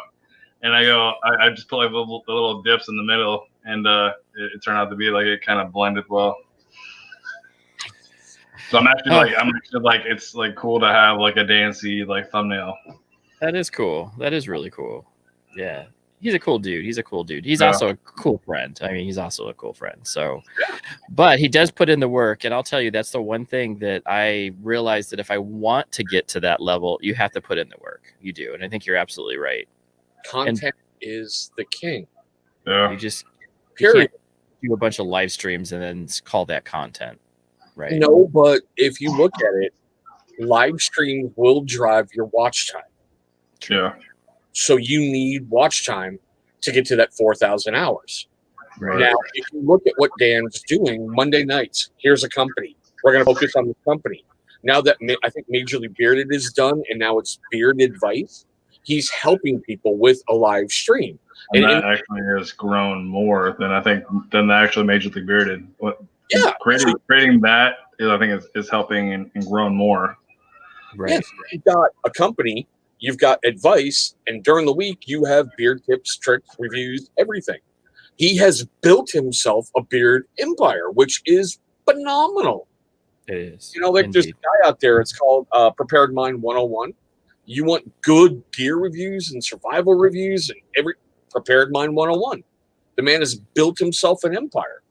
and I just put like the little dips in the middle, and it turned out to be like it kind of blended well. So I'm actually like it's like cool to have like a dancey like thumbnail. That is cool. That is really cool. Yeah. He's a cool dude. He's also a cool friend. I mean, he's also a cool friend. So, but he does put in the work. And I'll tell you, that's the one thing that I realized that if I want to get to that level, you have to put in the work. You do. And I think you're absolutely right. content is the king. Yeah. You just Period. can't do a bunch of live streams and then call that content. Right. No, but if you look at it, live streams will drive your watch time. Yeah. So you need watch time to get to that 4,000 hours. Right. Now, if you look at what Dan's doing Monday nights, here's a company. We're going to focus on the company. Now that I think Majorly Bearded is done, and now it's Beard Advice, he's helping people with a live stream. And that actually has grown more than actually Majorly Bearded. Yeah, creating that I think is helping and grown more. Right. Yes, you've got a company, you've got advice, and during the week you have beard tips, tricks, reviews, everything. He has built himself a beard empire, which is phenomenal. It is. You know, like there's a guy out there, it's called Prepared Mind 101. You want good gear reviews and survival reviews and every Prepared Mind 101. The man has built himself an empire.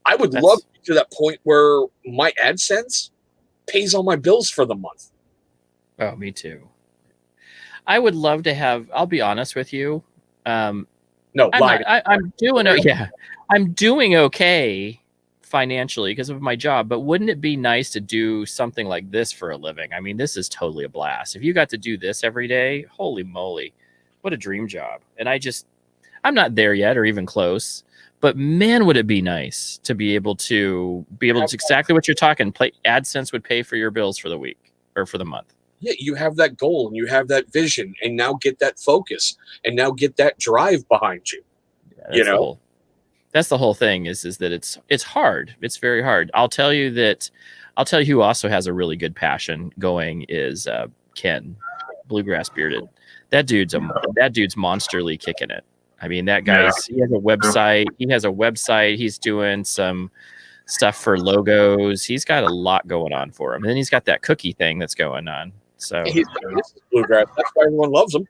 I would love to get to that point where my AdSense pays all my bills for the month. Oh, me too. I would love to have, I'll be honest with you. No, I'm doing okay financially because of my job, but wouldn't it be nice to do something like this for a living? I mean, this is totally a blast. If you got to do this every day, holy moly, what a dream job. And I'm not there yet or even close, but man, would it be nice to be able to it's exactly what you're talking. AdSense would pay for your bills for the week or for the month. Yeah, you have that goal and you have that vision, and now get that focus and now get that drive behind you. Yeah, that's the whole thing is that it's hard. It's very hard. I'll tell you who also has a really good passion going is Ken, Bluegrass Bearded. That dude's monsterly kicking it. I mean, that guy's he has a website. He's doing some stuff for logos. He's got a lot going on for him. And then he's got that cookie thing that's going on. So he's Bluegrass. That's why everyone loves him.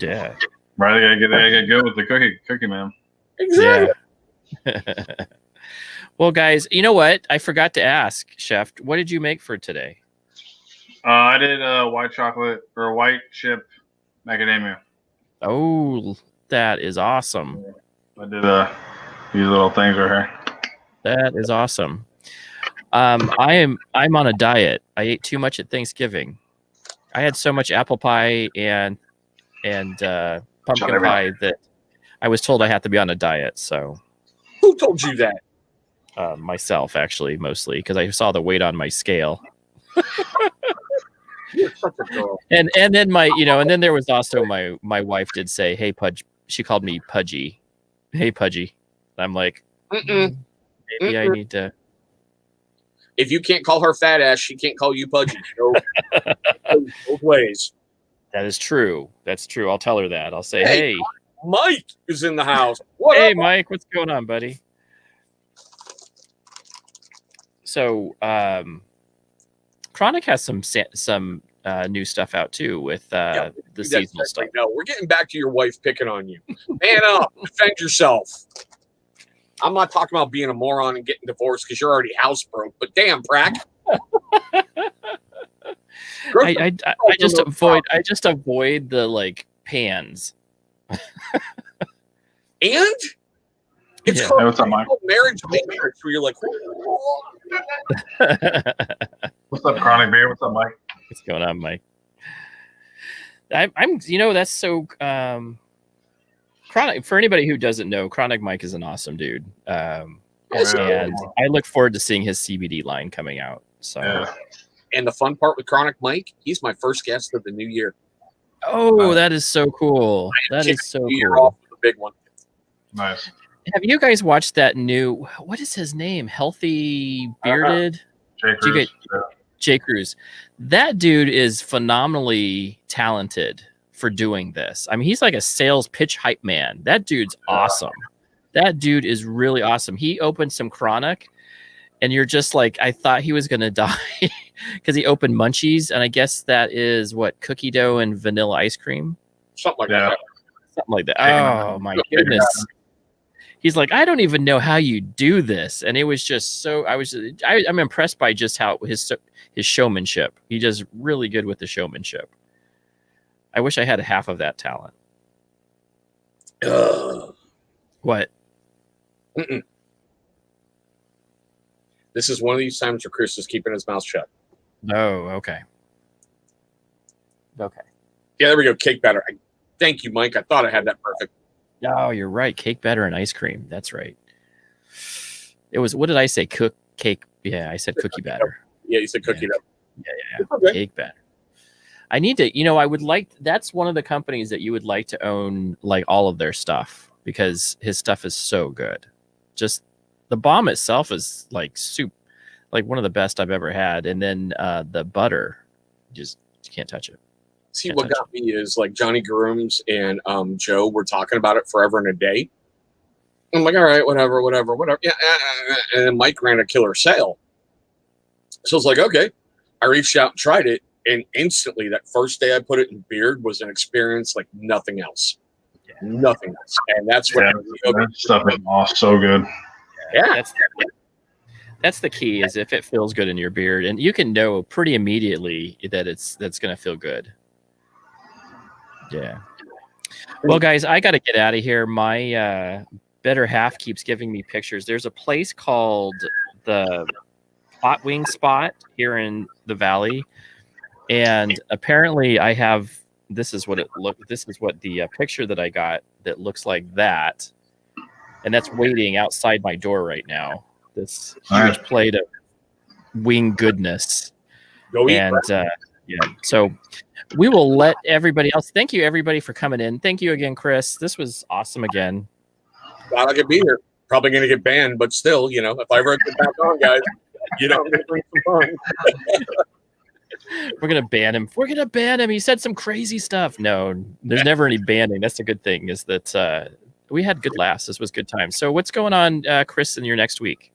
Yeah. Right. I gotta get with the cookie man. Exactly. Yeah. Well, guys, you know what? I forgot to ask, Chef, what did you make for today? I did white chocolate or white chip macadamia. Oh, that is awesome. I did these little things right here. That is awesome. I'm on a diet. I ate too much at Thanksgiving. I had so much apple pie and pumpkin pie that I was told I had to be on a diet. So who told you that? Myself, actually, mostly because I saw the weight on my scale. You're such a girl. And then and then there was also my wife did say, "Hey, Pudge." She called me Pudgy. Hey, Pudgy. I'm like, maybe I need to. If you can't call her fat ass, she can't call you Pudgy. So, both ways. That is true. That's true. I'll tell her that. I'll say, hey, Mike is in the house. Hey, Mike, what's going on, buddy? So Chronic has some new stuff out too with the seasonal stuff. Right now. We're getting back to your wife picking on you. Man up, defend yourself. I'm not talking about being a moron and getting divorced because you're already house broke. But damn, Prack. I just avoid the like pans. And it's Yeah. called, Hey, what's up, Mike? marriage where you're like, What's up, Chronic Beer? What's up, Mike? What's going on, Mike? I'm that's so Chronic. For anybody who doesn't know, Chronic Mike is an awesome dude. And I look forward to seeing his CBD line coming out. So, and the fun part with Chronic Mike, he's my first guest of the new year. Oh, that is so cool. That is so cool. Off with a big one. Nice. Have you guys watched that new? What is his name? Healthy Bearded. Jay Cruz. That dude is phenomenally talented for doing this. I mean, he's like a sales pitch hype man. That dude's awesome. That dude is really awesome. He opened some Chronic, and you're just like, I thought he was gonna die because he opened Munchies, and I guess that is what, cookie dough and vanilla ice cream, something like that. Something like that. Oh my goodness. He's like, I don't even know how you do this, and it was just so. I'm impressed by just how his showmanship. He does really good with the showmanship. I wish I had half of that talent. What? Mm-mm. This is one of these times where Chris is keeping his mouth shut. Oh, okay. Okay. Yeah, there we go. Cake batter. Thank you, Mike. I thought I had that perfect. Oh, you're right. Cake batter and ice cream. That's right. It was, what did I say? Cake. Yeah, I said cookie batter. Yeah, you said cookie dough. Yeah. Okay. Cake batter. I need to, I would like, that's one of the companies that you would like to own, like all of their stuff, because his stuff is so good. Just the bomb itself is like soup, like one of the best I've ever had. And then the butter, just you can't touch it. See, what got me is like Johnny Grooms and Joe were talking about it forever and a day. I'm like, all right, whatever. Yeah, and then Mike ran a killer sale. So I was like, okay. I reached out and tried it, and instantly that first day I put it in beard was an experience like nothing else. Nothing else. And that's what that stuff is so good. Yeah. That's the key, is if it feels good in your beard, and you can know pretty immediately that that's going to feel good. Yeah. Well, guys, I got to get out of here. My better half keeps giving me pictures. There's a place called the Hot Wing Spot here in the Valley, and apparently I have. This is what the picture that I got that looks like that, and that's waiting outside my door right now. This huge plate of wing goodness, yeah. So we will let everybody else. Thank you, everybody, for coming in. Thank you again, Chris. This was awesome again. Glad I could be here. Probably going to get banned, but still, if I ever get back on, guys, I'm going to bring some fun. We're going to ban him. We're going to ban him. He said some crazy stuff. No, there's never any banning. That's a good thing, is that we had good laughs. This was good time. So what's going on, Chris, in your next week?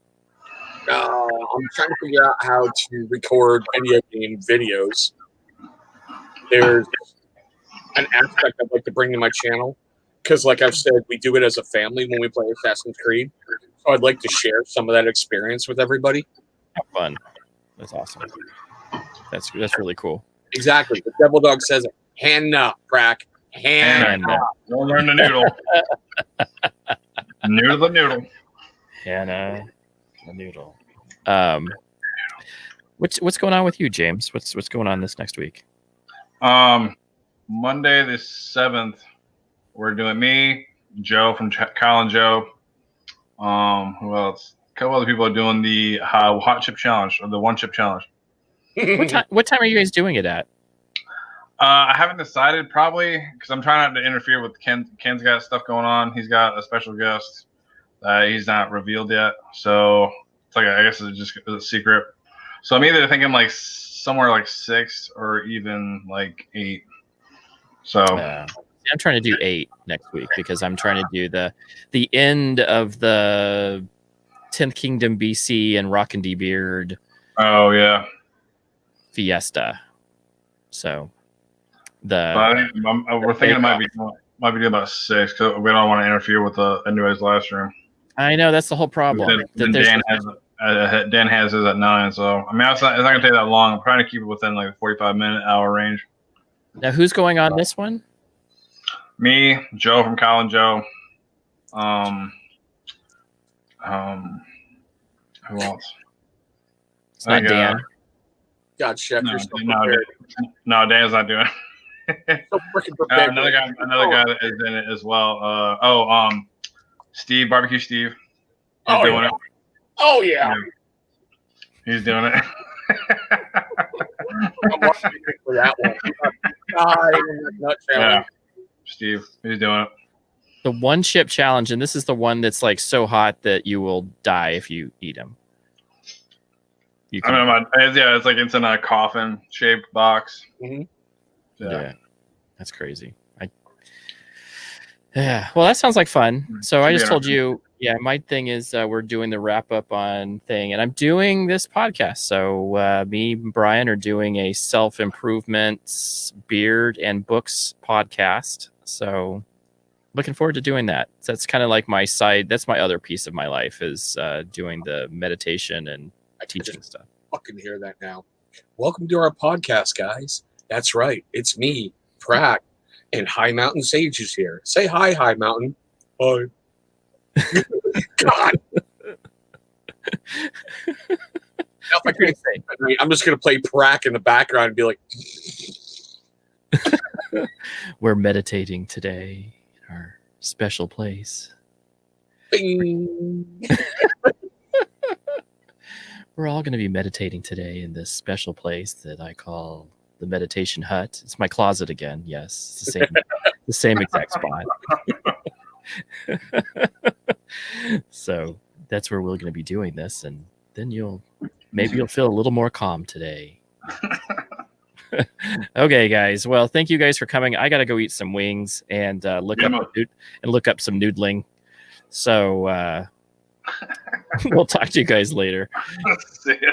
I'm trying to figure out how to record video game videos. There's an aspect I'd like to bring to my channel, because like I've said, we do it as a family when we play Assassin's Creed. So I'd like to share some of that experience with everybody. Have fun. That's awesome. That's really cool. Exactly. The Devil Dog says it. Hannah, Prack. Hannah. Don't learn the noodle. Noodle the noodle. Hannah the noodle. What's going on with you, James? What's going on this next week? Monday the 7th, we're doing me, Joe from Kyle and Joe. Who else? A couple other people are doing the hot chip challenge, or the one chip challenge. What time are you guys doing it at? I haven't decided, probably because I'm trying not to interfere with Ken. Ken's got stuff going on. He's got a special guest that he's not revealed yet. So it's like, I guess it's just a secret. So I'm either thinking like somewhere like 6 or even like 8. So I'm trying to do 8 next week, because I'm trying to do the end of the 10th Kingdom BC and Rock and D Beard Oh yeah. Fiesta. So We're thinking it might be doing about 6 because we don't want to interfere with anybody's live stream. I know that's the whole problem. Then Dan has his at 9, so I mean it's not gonna take that long. I'm trying to keep it within like the 45-minute hour range. Now, who's going on this one? Me, Joe from Kyle and Joe. Who else? It's not Dan. God, Chef, you're so no, prepared. no, Dan's not doing it. So freaking prepared. Another guy that is in it as well. Steve, Barbecue Steve. He's doing it. Oh yeah. He's doing it. I'm watching for that one. Nut challenge. Yeah. Steve, he's doing it. The one chip challenge, and this is the one that's like so hot that you will die if you eat them. It's like it's in a coffin shaped box. Mm-hmm. Yeah, that's crazy. Yeah, well, that sounds like fun. So I just told you, yeah, my thing is we're doing the wrap up on thing, and I'm doing this podcast. So me and Brian are doing a self-improvement beard and books podcast. So looking forward to doing that. So that's kind of like my side. That's my other piece of my life is doing the meditation and teaching stuff. Fucking hear that now. Welcome to our podcast, guys. That's right. It's me, Pratt, and High Mountain Sage is here. Say hi, High Mountain. Hi. God. Now, if I can't say it, I'm just going to play Pratt in the background and be like, we're meditating today in our special place. bing. We're all going to be meditating today in this special place that I call the meditation hut. It's my closet again. Yes, it's the same exact spot. So that's where we're going to be doing this, and then you'll feel a little more calm today. Okay, guys. Well, thank you guys for coming. I got to go eat some wings and look up some noodling. So we'll talk to you guys later. See ya.